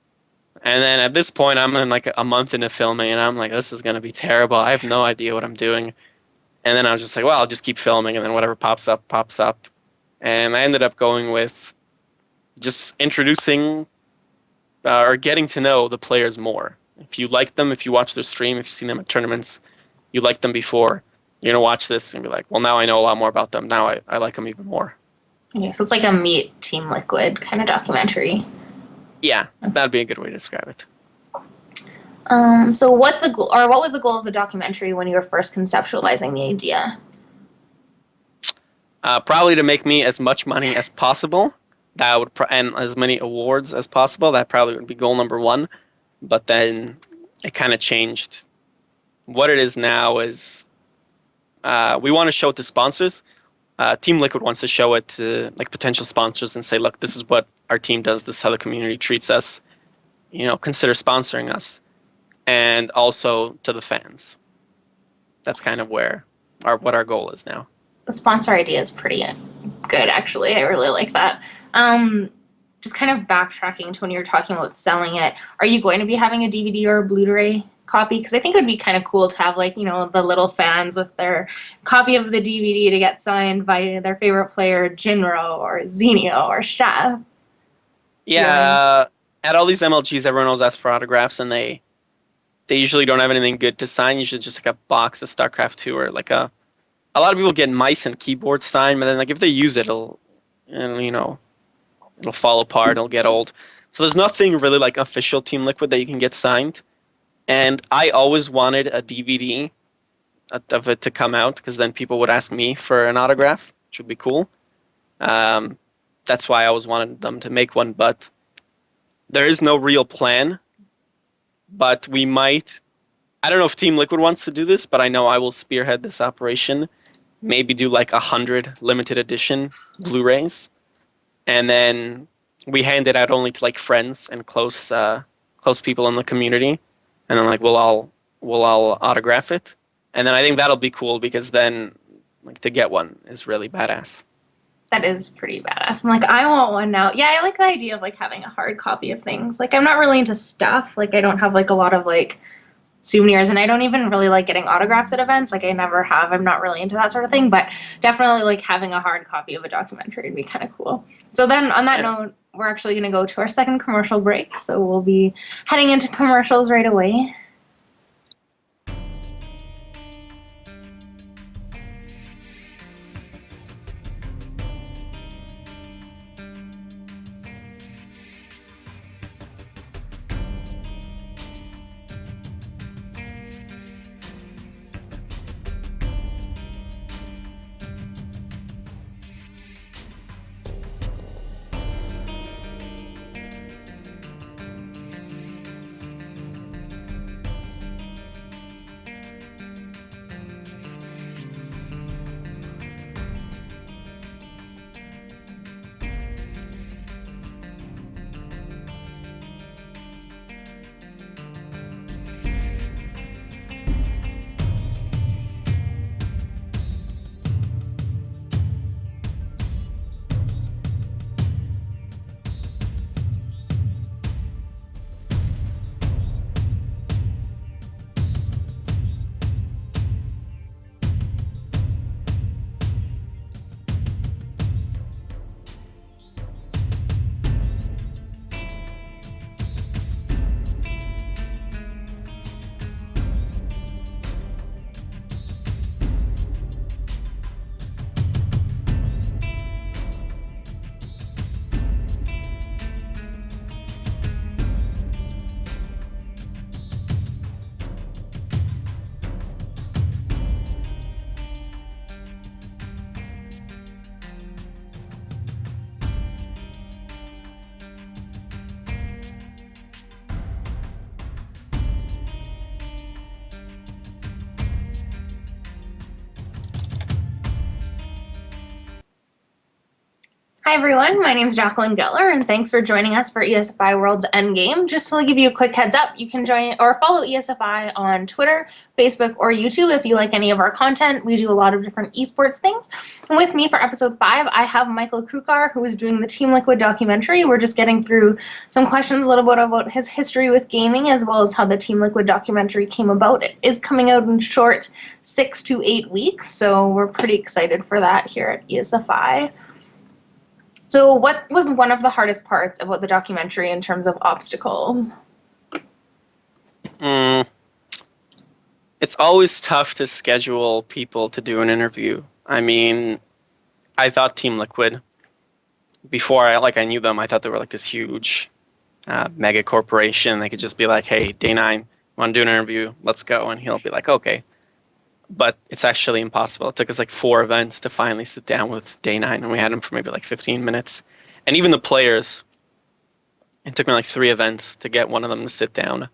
And then at this point, I'm in like a month into filming, and I'm like, this is going to be terrible. I have no idea what I'm doing. And then I was just like, well, I'll just keep filming, and then whatever pops up, pops up. And I ended up going with just introducing or getting to know the players more. If you like them, if you watch their stream, if you've seen them at tournaments, you liked them before, you're going to watch this and be like, well, now I know a lot more about them. Now I like them even more. Okay, so it's like a Meet Team Liquid kind of documentary. Yeah, that'd be a good way to describe it. So what's the goal, or what was the goal of the documentary when you were first conceptualizing the idea? Probably to make me as much money as possible. That would and as many awards as possible. That probably would be goal number one. But then it kind of changed. What it is now is we want to show it to sponsors. Team Liquid wants to show it to like potential sponsors and say, look, this is what our team does. This is how the community treats us. Consider sponsoring us. And also to the fans. That's kind of what our goal is now. The sponsor idea is pretty good, actually. I really like that. Just kind of backtracking to when you were talking about selling it, are you going to be having a DVD or a Blu-ray copy? Because I think it would be kind of cool to have, like, the little fans with their copy of the DVD to get signed by their favorite player, Jinro or Zenio or Chef. Yeah, at all these MLGs, everyone always asks for autographs, and they usually don't have anything good to sign. Usually just like a box of StarCraft 2 or like a lot of people get mice and keyboards signed, but then like if they use it, it'll fall apart, it'll get old. So there's nothing really like official Team Liquid that you can get signed. And I always wanted a DVD of it to come out because then people would ask me for an autograph, which would be cool. That's why I always wanted them to make one, but there is no real plan. But we might, I don't know if Team Liquid wants to do this, but I know I will spearhead this operation. Maybe do like 100 limited edition Blu-rays. And then we hand it out only to like friends and close people in the community. And then like we'll all autograph it. And then I think that'll be cool because then like to get one is really badass. That is pretty badass. I'm like, I want one now. Yeah, I like the idea of like having a hard copy of things. Like, I'm not really into stuff. Like, I don't have like a lot of like souvenirs, and I don't even really like getting autographs at events. Like, I never have. I'm not really into that sort of thing. But definitely like having a hard copy of a documentary would be kind of cool. So then on that note, we're actually going to go to our second commercial break. So we'll be heading into commercials right away. Hi everyone, my name is Jacqueline Geller, and thanks for joining us for ESFI World's EndGame. Just to give you a quick heads up, you can join or follow ESFI on Twitter, Facebook, or YouTube if you like any of our content. We do a lot of different esports things. And with me for episode 5, I have Michael Krukar, who is doing the Team Liquid documentary. We're just getting through some questions a little bit about his history with gaming, as well as how the Team Liquid documentary came about. It is coming out in short 6 to 8 weeks, so we're pretty excited for that here at ESFI. So what was one of the hardest parts about the documentary in terms of obstacles? It's always tough to schedule people to do an interview. I mean, I thought Team Liquid before I knew them, I thought they were like this huge mega corporation. They could just be like, hey, day 9, want to do an interview? Let's go. And he'll be like, okay. But it's actually impossible. It took us like 4 events to finally sit down with day 9, and we had him for maybe like 15 minutes. And even the players, it took me like 3 events to get one of them to sit down.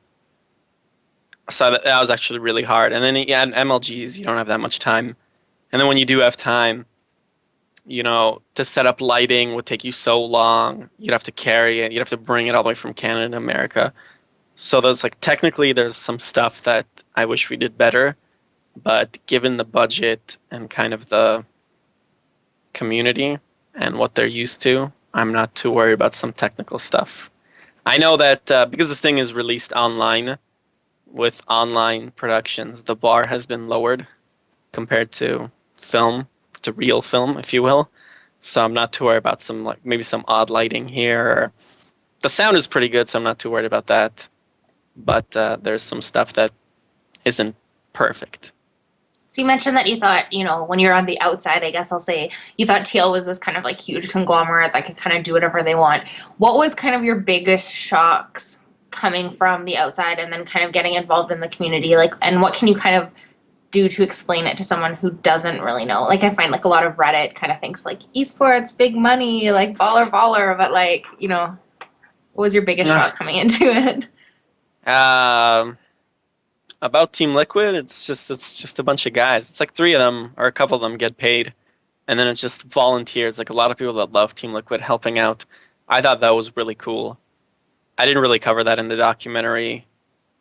So that was actually really hard. And then yeah, in MLGs, you don't have that much time. And then when you do have time, you know, to set up lighting would take you so long. You'd have to carry it. You'd have to bring it all the way from Canada to America. So there's like, technically there's some stuff that I wish we did better. But given the budget and kind of the community and what they're used to, I'm not too worried about some technical stuff. I know that because this thing is released online, with online productions, the bar has been lowered compared to film, to real film, if you will. So I'm not too worried about some, like, maybe some odd lighting here. Or the sound is pretty good, so I'm not too worried about that. But there's some stuff that isn't perfect. So you mentioned that you thought, you know, when you're on the outside, I guess I'll say, you thought TL was this kind of like huge conglomerate that could kind of do whatever they want. What was kind of your biggest shocks coming from the outside and then kind of getting involved in the community? Like, and what can you kind of do to explain it to someone who doesn't really know? Like, I find like a lot of Reddit kind of thinks like esports, big money, like baller, but like, you know, what was your biggest shock coming into it? About Team Liquid, it's just a bunch of guys. It's like 3 of them or a couple of them get paid, and then it's just volunteers. Like a lot of people that love Team Liquid helping out. I thought that was really cool. I didn't really cover that in the documentary.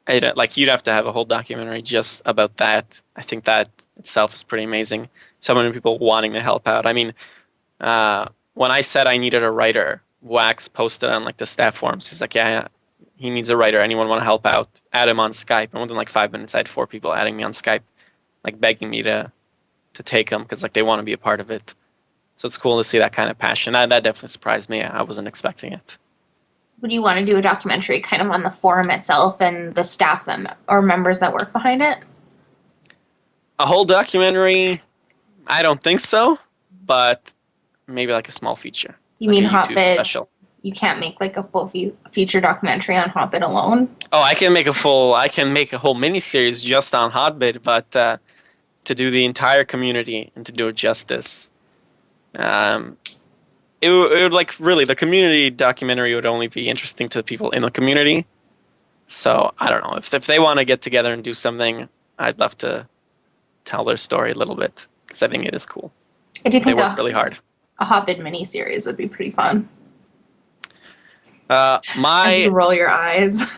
Like, you'd have to have a whole documentary just about that. I think that itself is pretty amazing. So many people wanting to help out. I mean, when I said I needed a writer, Wax posted on like the staff forums. He's like, yeah, he needs a writer. Anyone want to help out? Add him on Skype. And within like 5 minutes, I had 4 people adding me on Skype, like begging me to take him because like they want to be a part of it. So it's cool to see that kind of passion. That definitely surprised me. I wasn't expecting it. Would you want to do a documentary kind of on the forum itself and the staff or members that work behind it? A whole documentary? I don't think so, but maybe like a small feature. You like mean a YouTube Hotbit? Special. You can't make like a full feature documentary on Hotbit alone? Oh, I can make a whole miniseries just on Hotbit, but to do the entire community and to do it justice, it would like, really, the community documentary would only be interesting to the people in the community. So I don't know, if they want to get together and do something, I'd love to tell their story a little bit because I think it is cool. I do think they work really hard. A Hotbit miniseries would be pretty fun. As you roll your eyes.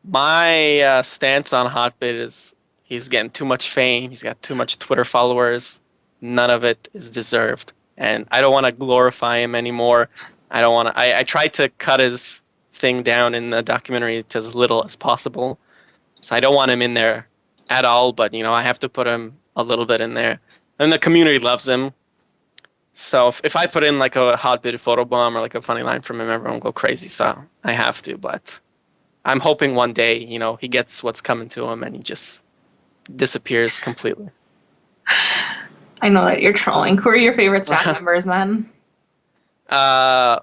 My stance on Hotbit is he's getting too much fame. He's got too much Twitter followers. None of it is deserved. And I don't want to glorify him anymore. I tried to cut his thing down in the documentary to as little as possible. So I don't want him in there at all, but you know, I have to put him a little bit in there. And the community loves him. So if I put in like a Hotbit photobomb or like a funny line from him, everyone will go crazy. So I have to, but I'm hoping one day, you know, he gets what's coming to him and he just disappears completely. I know that you're trolling. Who are your favorite staff members then? I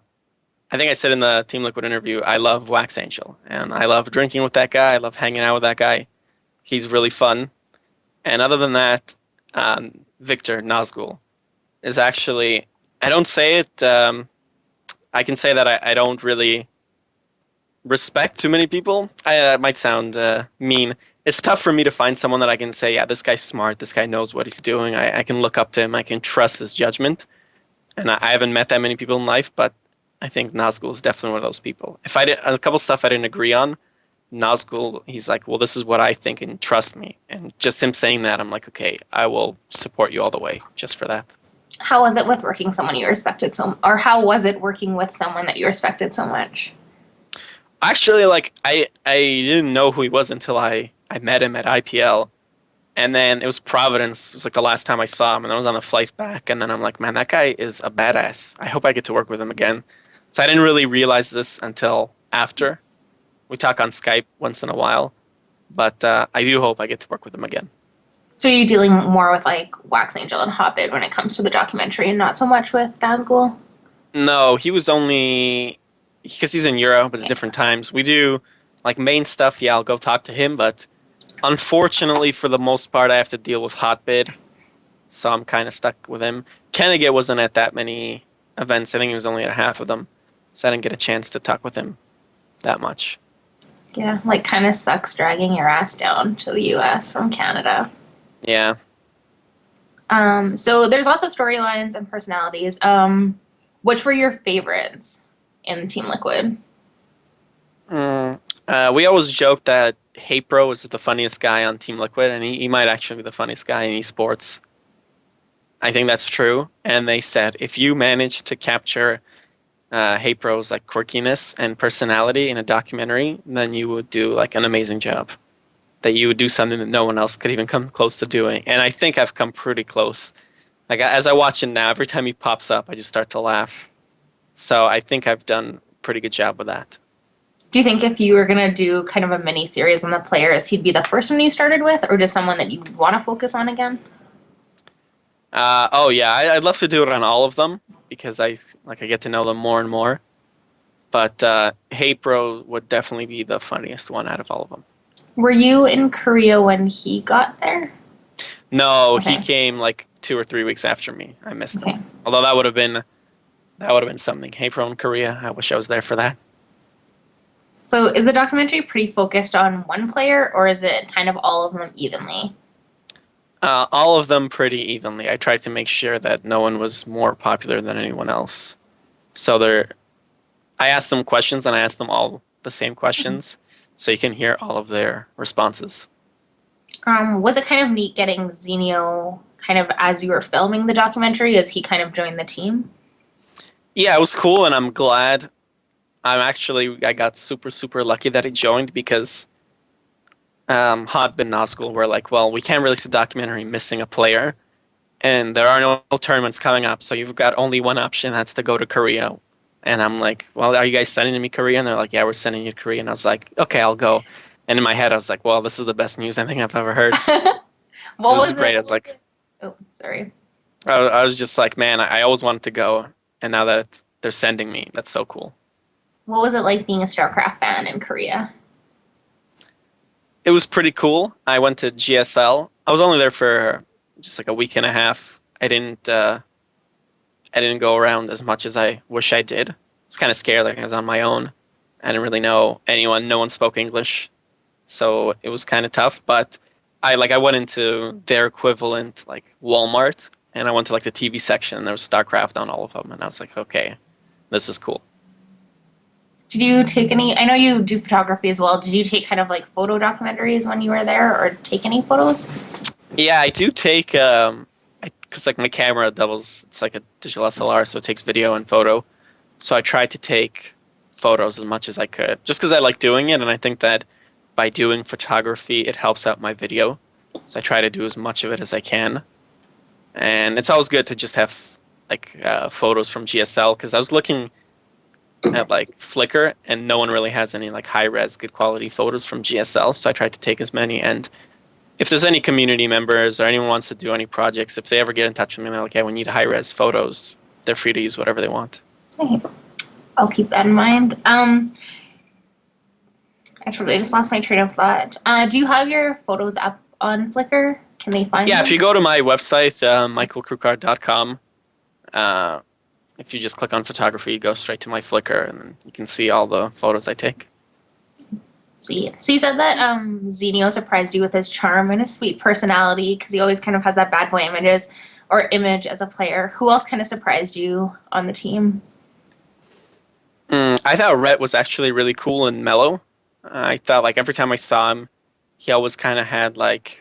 think I said in the Team Liquid interview, I love Wax Angel, and I love drinking with that guy. I love hanging out with that guy. He's really fun. And other than that, Victor Nazgul is actually, I don't say it, I can say that I don't really respect too many people. That might sound mean. It's tough for me to find someone that I can say, yeah, this guy's smart, this guy knows what he's doing, I can look up to him, I can trust his judgment. And I haven't met that many people in life, but I think Nazgul is definitely one of those people. If I did a couple stuff I didn't agree on, Nazgul, he's like, well, this is what I think and trust me. And just him saying that, I'm like, okay, I will support you all the way just for that. How was it with working someone you respected or how was it working with someone that you respected so much? Actually, like, I didn't know who he was until I met him at IPL. And then it was Providence. It was like the last time I saw him, and I was on the flight back. And then I'm like, man, that guy is a badass. I hope I get to work with him again. So I didn't really realize this until after. We talk on Skype once in a while, but I do hope I get to work with him again. So are you dealing more with like Wax Angel and Hotbit when it comes to the documentary and not so much with Nazgul? No, he was only because he's in Europe, but it's different times. We do like main stuff. Yeah, I'll go talk to him, but unfortunately, for the most part, I have to deal with Hotbid, so I'm kind of stuck with him. Kenneget wasn't at that many events. I think he was only at half of them, so I didn't get a chance to talk with him that much. Yeah, like kind of sucks dragging your ass down to the US from Canada. Yeah. So there's lots of storylines and personalities. Which were your favorites in Team Liquid? We always joke that Hapro is the funniest guy on Team Liquid, and he might actually be the funniest guy in esports. I think that's true. And they said if you manage to capture Hapro's like quirkiness and personality in a documentary, then you would do like an amazing job. That you would do something that no one else could even come close to doing. And I think I've come pretty close. Like as I watch it now, every time he pops up, I just start to laugh. So I think I've done a pretty good job with that. Do you think if you were going to do kind of a mini series on the players, he'd be the first one you started with, or just someone that you want to focus on again? Oh yeah, I'd love to do it on all of them because I get to know them more and more. But Hapro would definitely be the funniest one out of all of them. Were you in Korea when he got there? No, Okay. he came like 2 or 3 weeks after me. I missed Okay. him. Although that would have been something. Hapro in Korea. I wish I was there for that. So is the documentary pretty focused on one player, or is it kind of all of them evenly? All of them pretty evenly. I tried to make sure that no one was more popular than anyone else. So I asked them questions, and I asked them all the same questions, so you can hear all of their responses. Was it kind of neat getting Zenio kind of as you were filming the documentary, as he kind of joined the team? Yeah, it was cool, and I'm glad. I got super, super lucky that he joined because Hotbit and Nazgul were like, well, we can't release a documentary missing a player, and there are no tournaments coming up, so you've got only one option, that's to go to Korea. And I'm like, well, are you guys sending me Korea? And they're like, yeah, we're sending you to Korea. And I was like, okay, I'll go. And in my head, I was like, well, this is the best news I think I've ever heard. What It was was great. it? I was like, Oh, sorry. I was just like, man, I always wanted to go, and now that they're sending me, that's so cool. What was it like being a StarCraft fan in Korea? It was pretty cool. I went to GSL. I was only there for just like a week and a half. I didn't go around as much as I wish I did. I was kind of scared, like I was on my own. I didn't really know anyone. No one spoke English, so it was kind of tough. But I went into their equivalent, like Walmart, and I went to like the TV section, and there was StarCraft on all of them, and I was like, okay, this is cool. Did you take any, I know you do photography as well, did you take kind of like photo documentaries when you were there, or take any photos? Yeah, I do take, because like my camera doubles, it's like a digital SLR, so it takes video and photo. So I tried to take photos as much as I could, just because I like doing it, and I think that by doing photography, it helps out my video. So I try to do as much of it as I can. And it's always good to just have like photos from GSL, because I was looking at like Flickr, and no one really has any like high-res, good quality photos from GSL, so I tried to take as many. And if there's any community members or anyone wants to do any projects, if they ever get in touch with me and they're like, yeah, we need high-res photos, they're free to use whatever they want. Okay. I'll keep that in mind. I just lost my train of thought. Do you have your photos up on Flickr? Can they find them? If you go to my website, michaelkrukar.com, if you just click on photography, you go straight to my Flickr, and then you can see all the photos I take. Sweet. So you said that Zenio surprised you with his charm and his sweet personality, because he always kind of has that bad boy image as a player. Who else kind of surprised you on the team? I thought Rhett was actually really cool and mellow. I thought like every time I saw him, he always kind of had like,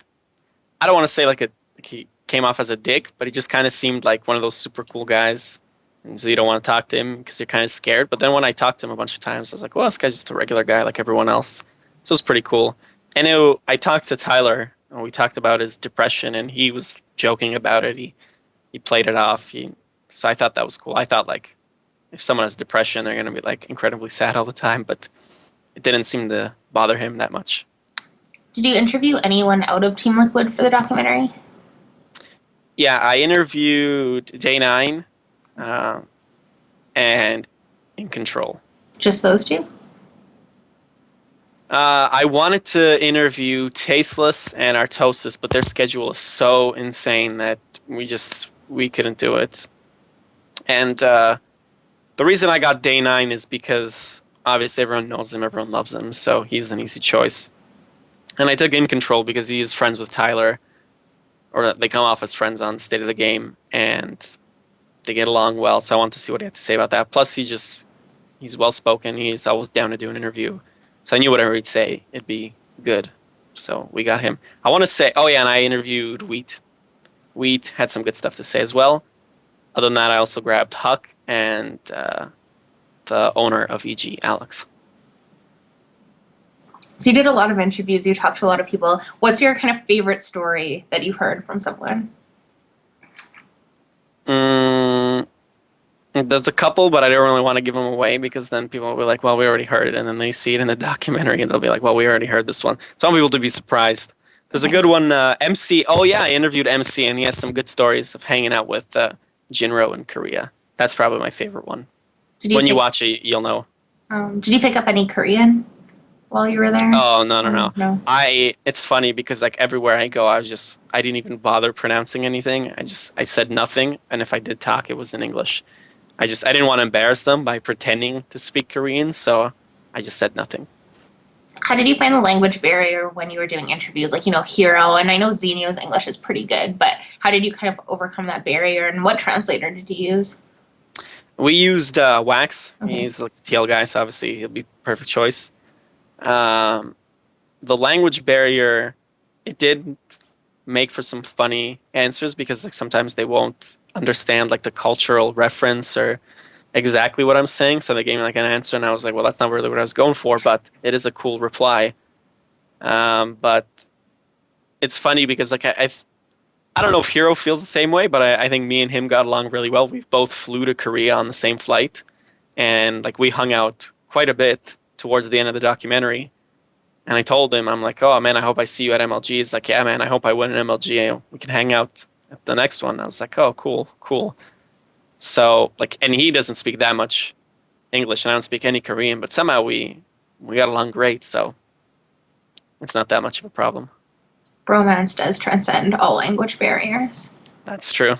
I don't want to say like he came off as a dick, but he just kind of seemed like one of those super cool guys. And so you don't want to talk to him because you're kind of scared. But then when I talked to him a bunch of times, I was like, well, this guy's just a regular guy like everyone else. So it was pretty cool. And I talked to Tyler, and we talked about his depression, and he was joking about it. He played it off. So I thought that was cool. I thought like if someone has depression, they're going to be like incredibly sad all the time. But it didn't seem to bother him that much. Did you interview anyone out of Team Liquid for the documentary? Yeah, I interviewed Day9. and In Control. Just those two? I wanted to interview Tasteless and Artosis, but their schedule is so insane that we couldn't do it. And the reason I got Day 9 is because obviously everyone knows him, everyone loves him, so he's an easy choice. And I took In Control because he is friends with Tyler, or they come off as friends on State of the Game, and they get along well, so I wanted to see what he had to say about that. Plus, he's well-spoken, he's always down to do an interview. So I knew whatever he'd say, it'd be good. So we got him. I want to say, oh yeah, and I interviewed Wheat. Wheat had some good stuff to say as well. Other than that, I also grabbed Huck and the owner of EG, Alex. So you did a lot of interviews, you talked to a lot of people. What's your kind of favorite story that you heard from someone? There's a couple, but I don't really want to give them away because then people will be like, well, we already heard it. And then they see it in the documentary and they'll be like, well, we already heard this one. So I want people to be surprised. There's a good one, MC. Oh, yeah, I interviewed MC and he has some good stories of hanging out with Jinro in Korea. That's probably my favorite one. When you watch it, you'll know. Did you pick up any Korean while you were there? Oh, no. No. It's funny because like everywhere I go, I didn't even bother pronouncing anything. I said nothing. And if I did talk, it was in English. I didn't want to embarrass them by pretending to speak Korean, so I just said nothing. How did you find the language barrier when you were doing interviews? Like, Hero, and I know Xenio's English is pretty good, but how did you kind of overcome that barrier, and what translator did you use? We used Wax. Okay. He's like the TL guy, so obviously he'll be perfect choice. The language barrier, it did make for some funny answers because like sometimes they won't understand like the cultural reference or exactly what I'm saying, so they gave me like an answer and I was like, well, that's not really what I was going for, but it is a cool reply. But it's funny because like I don't know if Hero feels the same way, but I think me and him got along really well. We both flew to Korea on the same flight and like we hung out quite a bit towards the end of the documentary. And I told him, I'm like, oh man, I hope I see you at MLG. He's like, yeah man, I hope I win an MLG. We can hang out at the next one. I was like, oh, cool. So like, and he doesn't speak that much English and I don't speak any Korean, but somehow we got along great. So it's not that much of a problem. Bromance does transcend all language barriers. That's true.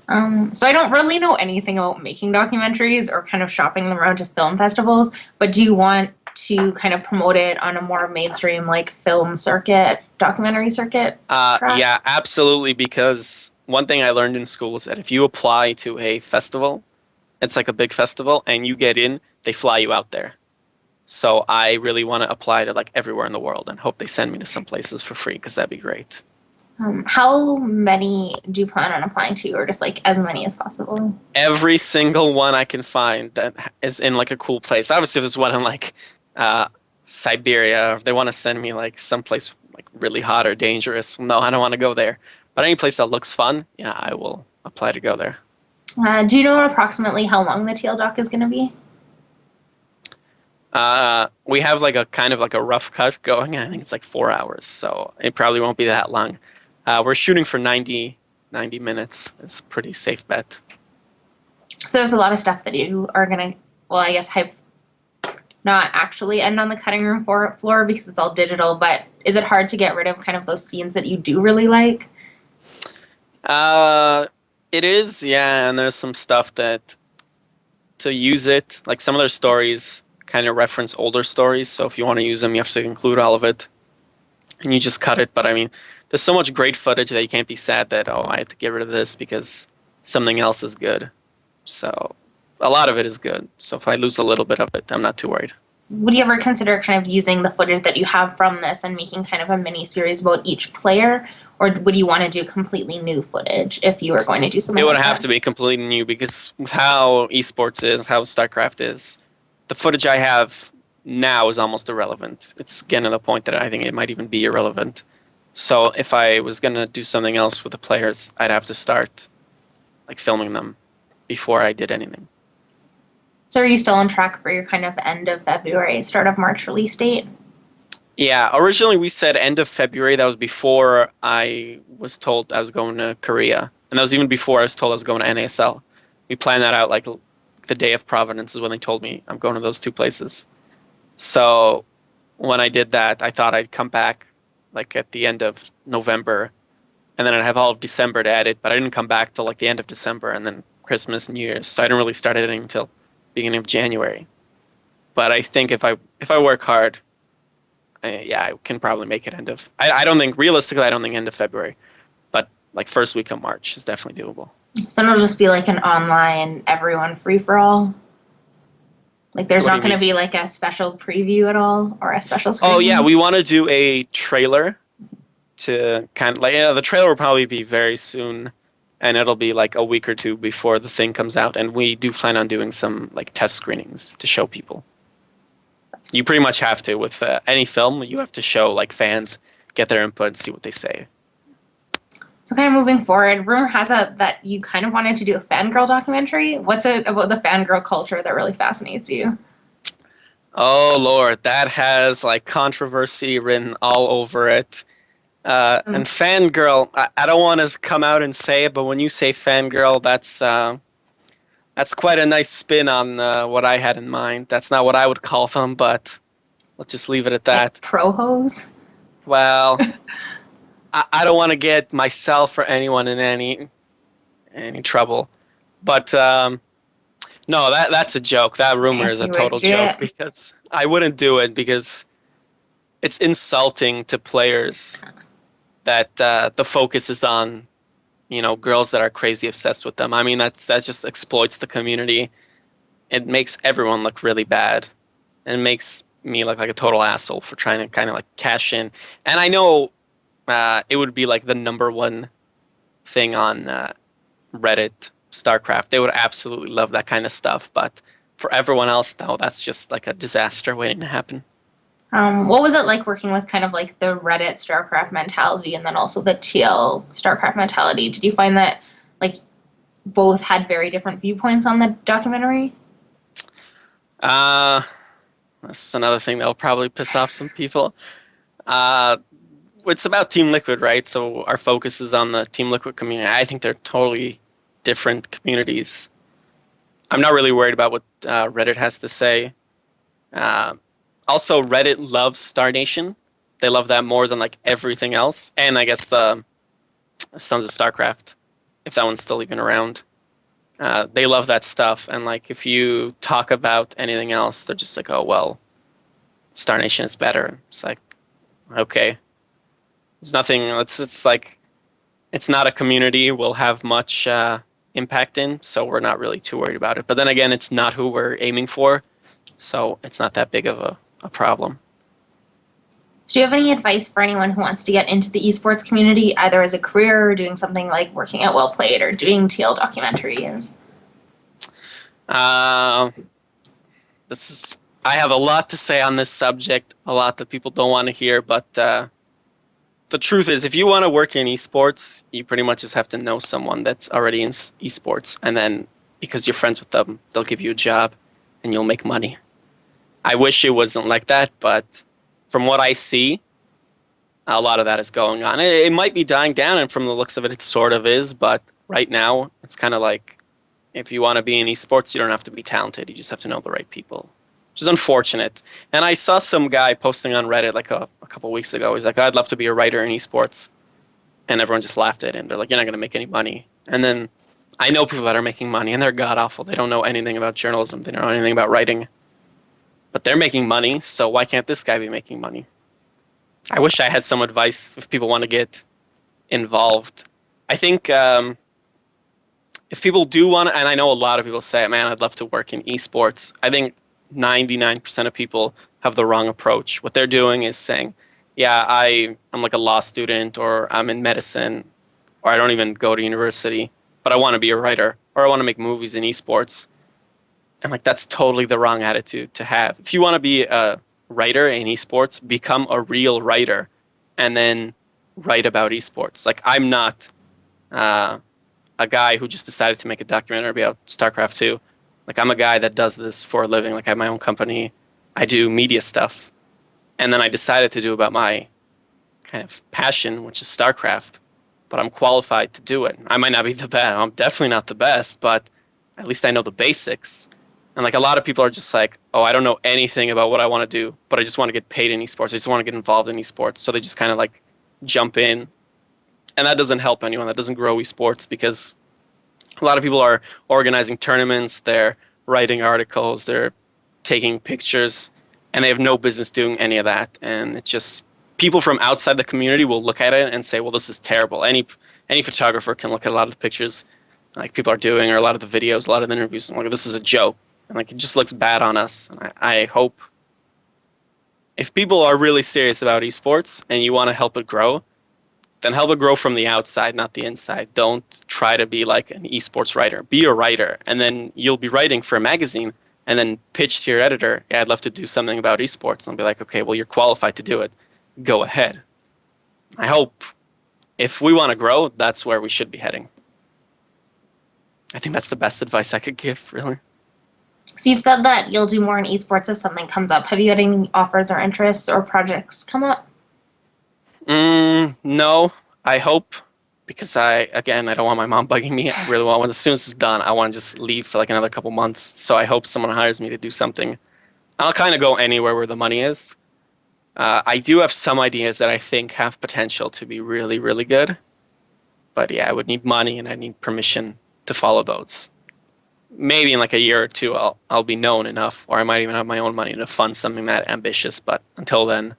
So I don't really know anything about making documentaries or kind of shopping them around to film festivals, but do you want to kind of promote it on a more mainstream like film circuit, documentary circuit? Yeah, absolutely. Because one thing I learned in school is that if you apply to a festival, it's like a big festival, and you get in, they fly you out there. So I really want to apply to like everywhere in the world and hope they send me to some places for free because that'd be great. How many do you plan on applying to, or just like as many as possible? Every single one I can find that is in like a cool place. Obviously, if there's one in like Siberia, or if they want to send me like someplace like really hot or dangerous, no, I don't want to go there. But any place that looks fun, yeah, I will apply to go there. Do you know approximately how long the TL doc is going to be? We have like a kind of like a rough cut going. I think it's like 4 hours, so it probably won't be that long. We're shooting for 90 minutes. It's a pretty safe bet. So there's a lot of stuff that you are going to, well, I guess not actually end on the cutting room floor because it's all digital, but is it hard to get rid of kind of those scenes that you do really like? It is, yeah, and there's some stuff that to use it, like some of their stories kind of reference older stories, so if you want to use them, you have to include all of it, and you just cut it. But I mean, there's so much great footage that you can't be sad that, oh, I have to get rid of this because something else is good. So a lot of it is good. So if I lose a little bit of it, I'm not too worried. Would you ever consider kind of using the footage that you have from this and making kind of a mini series about each player? Or would you want to do completely new footage if you were going to do something like that? It would have to be completely new because how esports is, how StarCraft is, the footage I have now is almost irrelevant. It's getting to the point that I think it might even be irrelevant. So if I was going to do something else with the players, I'd have to start like filming them before I did anything. So are you still on track for your kind of end of February, start of March release date? Yeah, originally we said end of February. That was before I was told I was going to Korea. And that was even before I was told I was going to NASL. We planned that out like the day of Providence is when they told me I'm going to those two places. So when I did that, I thought I'd come back like at the end of November, and then I'd have all of December to edit, but I didn't come back till like the end of December and then Christmas and New Year's. So I didn't really start editing until beginning of January. But I think if I work hard, I can probably make it end of. I don't think realistically. I don't think end of February, but like first week of March is definitely doable. So it'll just be like an online everyone free for all. Like there's What do not you going to mean? be like a special preview at all or a special screening? Oh yeah, we want to do a trailer to kind of like the trailer will probably be very soon, and it'll be like a week or two before the thing comes out, and we do plan on doing some like test screenings to show people. You pretty much have to with any film. You have to show like fans, get their input, see what they say. So kind of moving forward, rumor has it that you kind of wanted to do a fangirl documentary. What's it about the fangirl culture that really fascinates you? Oh Lord, that has like controversy written all over it. And fangirl, I don't want to come out and say it, but when you say fangirl, that's quite a nice spin on what I had in mind. That's not what I would call them, but let's just leave it at that. Like pro hose? Well, I don't want to get myself or anyone in any trouble, but no, that's a joke. That rumor is a total joke because I wouldn't do it because it's insulting to players that the focus is on, girls that are crazy obsessed with them. I mean, that just exploits the community. It makes everyone look really bad, and it makes me look like a total asshole for trying to kind of like cash in. And I know it would be like the number one thing on Reddit, StarCraft. They would absolutely love that kind of stuff, but for everyone else, no, that's just like a disaster waiting to happen. What was it like working with kind of like the Reddit StarCraft mentality and then also the TL StarCraft mentality? Did you find that like both had very different viewpoints on the documentary? That's another thing that'll probably piss off some people. It's about Team Liquid, right? So our focus is on the Team Liquid community. I think they're totally different communities. I'm not really worried about what Reddit has to say. Also, Reddit loves Star Nation. They love that more than like everything else. And I guess the Sons of StarCraft, if that one's still even around. They love that stuff. And like if you talk about anything else, they're just like, oh, well, Star Nation is better. It's like, okay. There's nothing, it's like, it's not a community we'll have much impact in, so we're not really too worried about it. But then again, it's not who we're aiming for, so it's not that big of a problem. So do you have any advice for anyone who wants to get into the esports community, either as a career or doing something like working at WellPlayed or doing TL documentaries? I have a lot to say on this subject, a lot that people don't want to hear, but the truth is, if you want to work in esports, you pretty much just have to know someone that's already in esports, and then because you're friends with them, they'll give you a job and you'll make money. I wish it wasn't like that, but from what I see, a lot of that is going on. It might be dying down, and from the looks of it, it sort of is, but right now, it's kind of like, if you want to be in esports, you don't have to be talented, you just have to know the right people, which is unfortunate. And I saw some guy posting on Reddit like a couple weeks ago. He's like, I'd love to be a writer in esports. And everyone just laughed at him. They're like, you're not going to make any money. And then I know people that are making money, and they're god-awful. They don't know anything about journalism. They don't know anything about writing. But they're making money, so why can't this guy be making money? I wish I had some advice if people want to get involved. I think if people do want to, and I know a lot of people say, man, I'd love to work in esports. I think 99% of people have the wrong approach. What they're doing is saying, yeah, I'm like a law student, or I'm in medicine, or I don't even go to university, but I want to be a writer, or I want to make movies in esports. And like, that's totally the wrong attitude to have. If you want to be a writer in esports, become a real writer and then write about esports. Like, I'm not a guy who just decided to make a documentary about StarCraft 2. Like, I'm a guy that does this for a living. Like, I have my own company. I do media stuff. And then I decided to do about my kind of passion, which is StarCraft. But I'm qualified to do it. I might not be the best. I'm definitely not the best, but at least I know the basics. And like a lot of people are just like, oh, I don't know anything about what I want to do, but I just want to get paid in esports. I just want to get involved in esports. So they just kind of like jump in. And that doesn't help anyone. That doesn't grow esports because a lot of people are organizing tournaments, they're writing articles, they're taking pictures, and they have no business doing any of that. And it just, people from outside the community will look at it and say, well, this is terrible. Any photographer can look at a lot of the pictures like people are doing, or a lot of the videos, a lot of the interviews, and like, this is a joke. And like, it just looks bad on us. And I hope if people are really serious about esports and you want to help it grow, then help it grow from the outside, not the inside. Don't try to be like an esports writer. Be a writer, and then you'll be writing for a magazine, and then pitch to your editor, yeah, I'd love to do something about esports. And they'll be like, okay, well, you're qualified to do it. Go ahead. I hope if we want to grow, that's where we should be heading. I think that's the best advice I could give, really. So you've said that you'll do more in esports if something comes up. Have you had any offers or interests or projects come up? No, I hope, because I don't want my mom bugging me. I really want, as soon as it's done, I want to just leave for like another couple months. So I hope someone hires me to do something. I'll kind of go anywhere where the money is. I do have some ideas that I think have potential to be really, really good. But yeah, I would need money and I need permission to follow those. Maybe in like a year or two, I'll be known enough, or I might even have my own money to fund something that ambitious. But until then,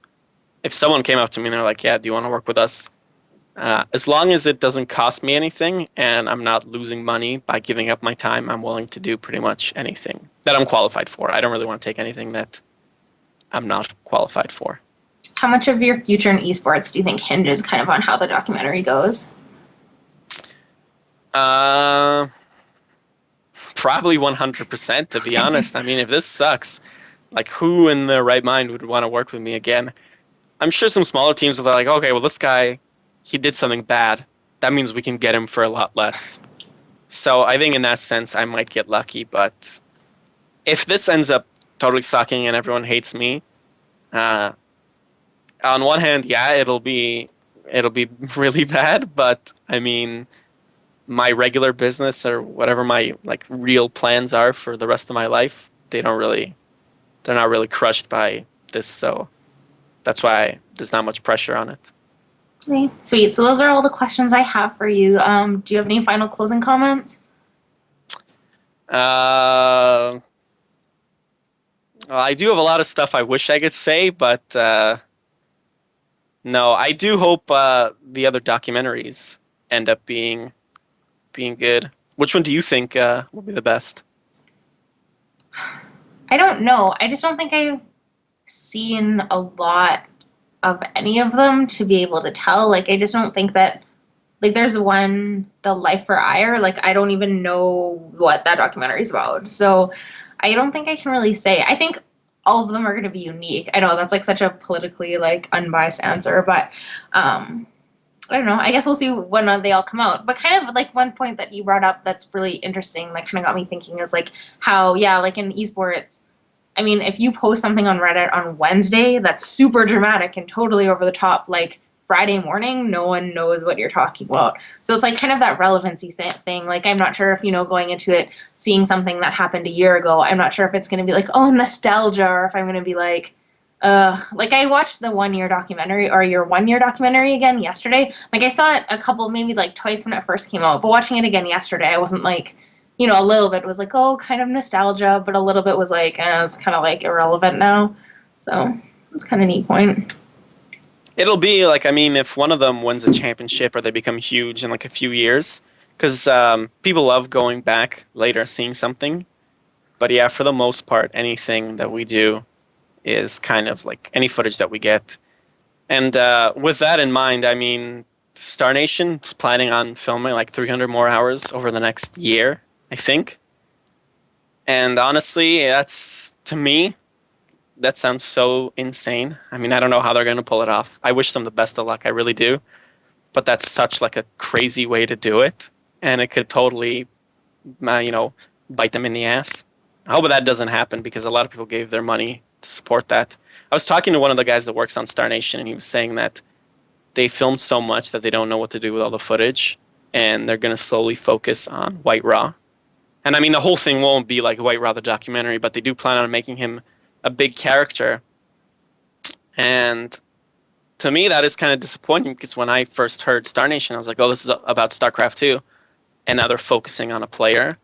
if someone came up to me and they're like, yeah, do you want to work with us? As long as it doesn't cost me anything and I'm not losing money by giving up my time, I'm willing to do pretty much anything that I'm qualified for. I don't really want to take anything that I'm not qualified for. How much of your future in esports do you think hinges kind of on how the documentary goes? Probably 100%, to be honest. I mean, if this sucks, like, who in their right mind would want to work with me again? I'm sure some smaller teams will be like, okay, well, this guy, he did something bad. That means we can get him for a lot less. So I think in that sense, I might get lucky. But if this ends up totally sucking and everyone hates me, on one hand, yeah, it'll be really bad. But I mean, my regular business or whatever my like real plans are for the rest of my life, they're not really crushed by this. So that's why there's not much pressure on it. Okay, sweet. So those are all the questions I have for you. Do you have any final closing comments? Well, I do have a lot of stuff I wish I could say, but no, I do hope the other documentaries end up being good. Which one do you think will be the best? I don't know. I just don't think I've seen a lot of any of them to be able to tell. Like, I just don't think that, like, there's one, The Life for Ire, like, I don't even know what that documentary is about. So I don't think I can really say. I think all of them are going to be unique. I know that's like such a politically like unbiased answer, but I don't know. I guess we'll see when they all come out. But kind of like one point that you brought up that's really interesting that kind of got me thinking is like how, yeah, like in esports, I mean, if you post something on Reddit on Wednesday that's super dramatic and totally over the top, like Friday morning, no one knows what you're talking about. So it's like kind of that relevancy thing. Like, I'm not sure if, you know, going into it, seeing something that happened a year ago, I'm not sure if it's going to be like, oh, nostalgia, or if I'm going to be like I watched the 1 year documentary, or your 1 year documentary again yesterday. Like, I saw it a couple, maybe like twice when it first came out, but watching it again yesterday, I wasn't like, you know, a little bit was like, oh, kind of nostalgia, but a little bit was like, it's kind of like irrelevant now. So it's kind of a neat point. It'll be like, I mean, if one of them wins a championship or they become huge in like a few years, because people love going back later, seeing something. But yeah, for the most part, anything that we do is kind of like any footage that we get. And with that in mind, I mean, Star Nation is planning on filming like 300 more hours over the next year, I think. And honestly, that's, to me, that sounds so insane. I mean, I don't know how they're going to pull it off. I wish them the best of luck. I really do. But that's such like a crazy way to do it. And it could totally, you know, bite them in the ass. I hope that doesn't happen because a lot of people gave their money to support that. I was talking to one of the guys that works on Star Nation, and he was saying that they filmed so much that they don't know what to do with all the footage, and they're going to slowly focus on White Raw. And I mean, the whole thing won't be like White Ra the documentary, but they do plan on making him a big character. And to me, that is kind of disappointing because when I first heard Star Nation, I was like, oh, this is about StarCraft 2. And now they're focusing on a player.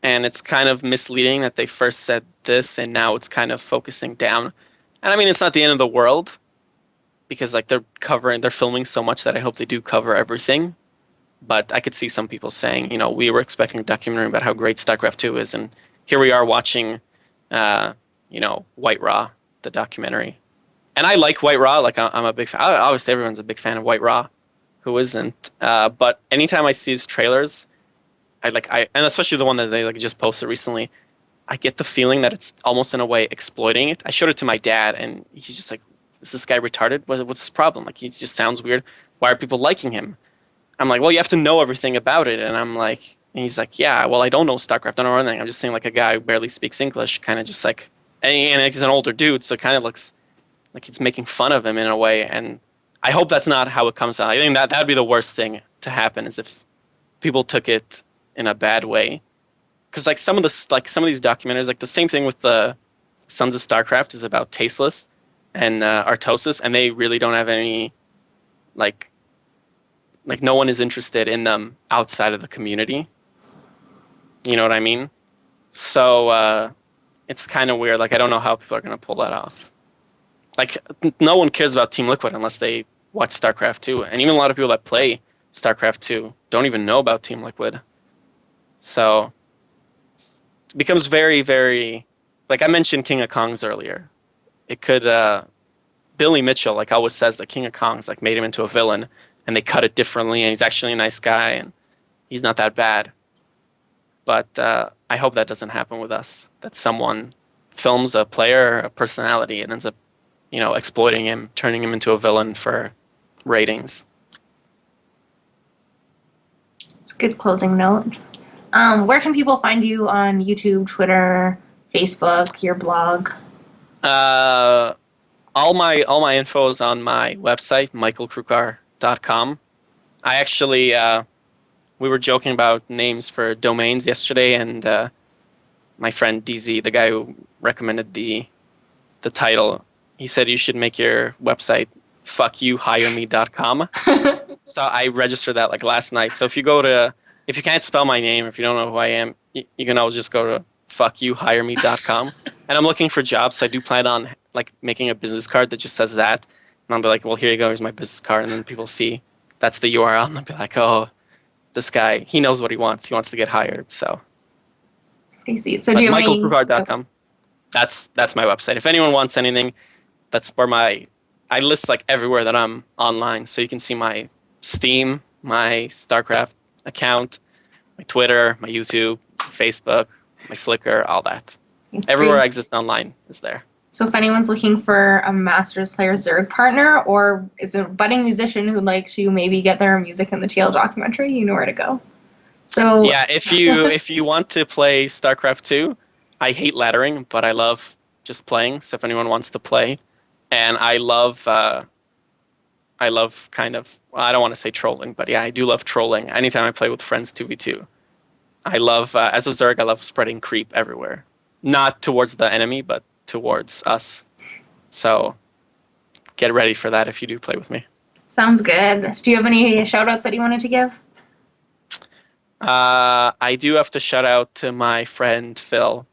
And it's kind of misleading that they first said this and now it's kind of focusing down. And I mean, it's not the end of the world because like they're filming so much that I hope they do cover everything. But I could see some people saying, you know, we were expecting a documentary about how great StarCraft 2 is, and here we are watching, you know, White Ra, the documentary. And I like White Ra. Like I'm a big fan. Obviously, everyone's a big fan of White Ra. Who isn't? But anytime I see his trailers, and especially the one that they like just posted recently, I get the feeling that it's almost in a way exploiting it. I showed it to my dad, and he's just like, "Is this guy retarded? What's his problem? Like he just sounds weird. Why are people liking him?" I'm like, "Well, you have to know everything about it." And I'm like, and he's like, "Yeah, well, I don't know StarCraft. I don't know anything. I'm just saying like a guy who barely speaks English, kind of just like, and he's an older dude, so it kind of looks like he's making fun of him in a way." And I hope that's not how it comes out. I think that would be the worst thing to happen is if people took it in a bad way. Because like some of these documentaries, like the same thing with the Sons of StarCraft is about Tasteless and Artosis, and they really don't have any like no one is interested in them outside of the community. You know what I mean? So it's kind of weird. Like I don't know how people are going to pull that off. Like no one cares about Team Liquid unless they watch StarCraft 2. And even a lot of people that play StarCraft 2 don't even know about Team Liquid. So it becomes very, very, like I mentioned King of Kongs earlier. It could, Billy Mitchell, like always says that King of Kongs like made him into a villain and they cut it differently and he's actually a nice guy and he's not that bad. But I hope that doesn't happen with us, that someone films a player, a personality, and ends up, you know, exploiting him, turning him into a villain for ratings. It's a good closing note. Where can people find you on YouTube, Twitter, Facebook, your blog? All my info is on my website, michaelkrukar.com. I actually we were joking about names for domains yesterday, and my friend DZ, the guy who recommended the title, he said you should make your website fuckyouhireme.com. So I registered that like last night. So if you can't spell my name, if you don't know who I am, you can always just go to fuckyouhireme.com. And I'm looking for jobs, so I do plan on like making a business card that just says that. And I'll be like, well, here you go, here's my business card. And then people see that's the URL, and they'll be like, oh, this guy, he knows what he wants. He wants to get hired. So Pretty sweet. So do you have any... michaelkrukar.com. That's my website. If anyone wants anything, that's where I list like everywhere that I'm online. So you can see my Steam, my StarCraft account, my Twitter, my YouTube, Facebook, my Flickr, all that. Everywhere I exist online is there. So if anyone's looking for a Masters player Zerg partner or is a budding musician who'd like to maybe get their music in the TL documentary, you know where to go. So yeah, if you want to play StarCraft 2, I hate laddering, but I love just playing. So if anyone wants to play, and I love kind of, well, I don't want to say trolling, but yeah, I do love trolling. Anytime I play with friends 2v2, I love as a Zerg, I love spreading creep everywhere, not towards the enemy, but towards us. So get ready for that if you do play with me. Sounds good. Do you have any shout outs that you wanted to give? I do have to shout out to my friend Phil,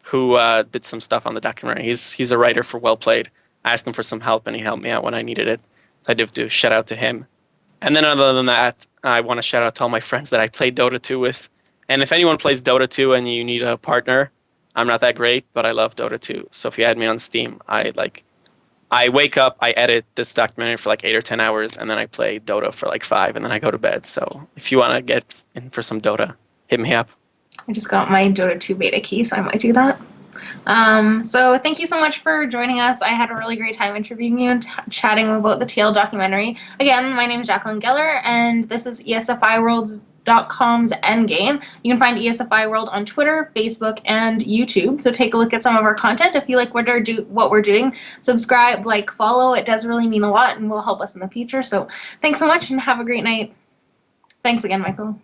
who did some stuff on the documentary. He's a writer for WellPlayed. I asked him for some help and he helped me out when I needed it. I do have to shout out to him. And then other than that, I want to shout out to all my friends that I played Dota 2 with. And if anyone plays Dota 2 and you need a partner, I'm not that great, but I love Dota 2. So if you add me on Steam, I wake up, I edit this documentary for like 8 or 10 hours, and then I play Dota for like 5, and then I go to bed. So if you want to get in for some Dota, hit me up. I just got my Dota 2 beta key, so I might do that. So thank you so much for joining us. I had a really great time interviewing you and chatting about the TL documentary. Again, my name is Jacqueline Geller, and this is ESFIworlds.com's EndGame. You can find ESFI World on Twitter, Facebook, and YouTube. So take a look at some of our content. If you like what we're doing, subscribe, like, follow. It does really mean a lot and will help us in the future. So thanks so much and have a great night. Thanks again, Michael.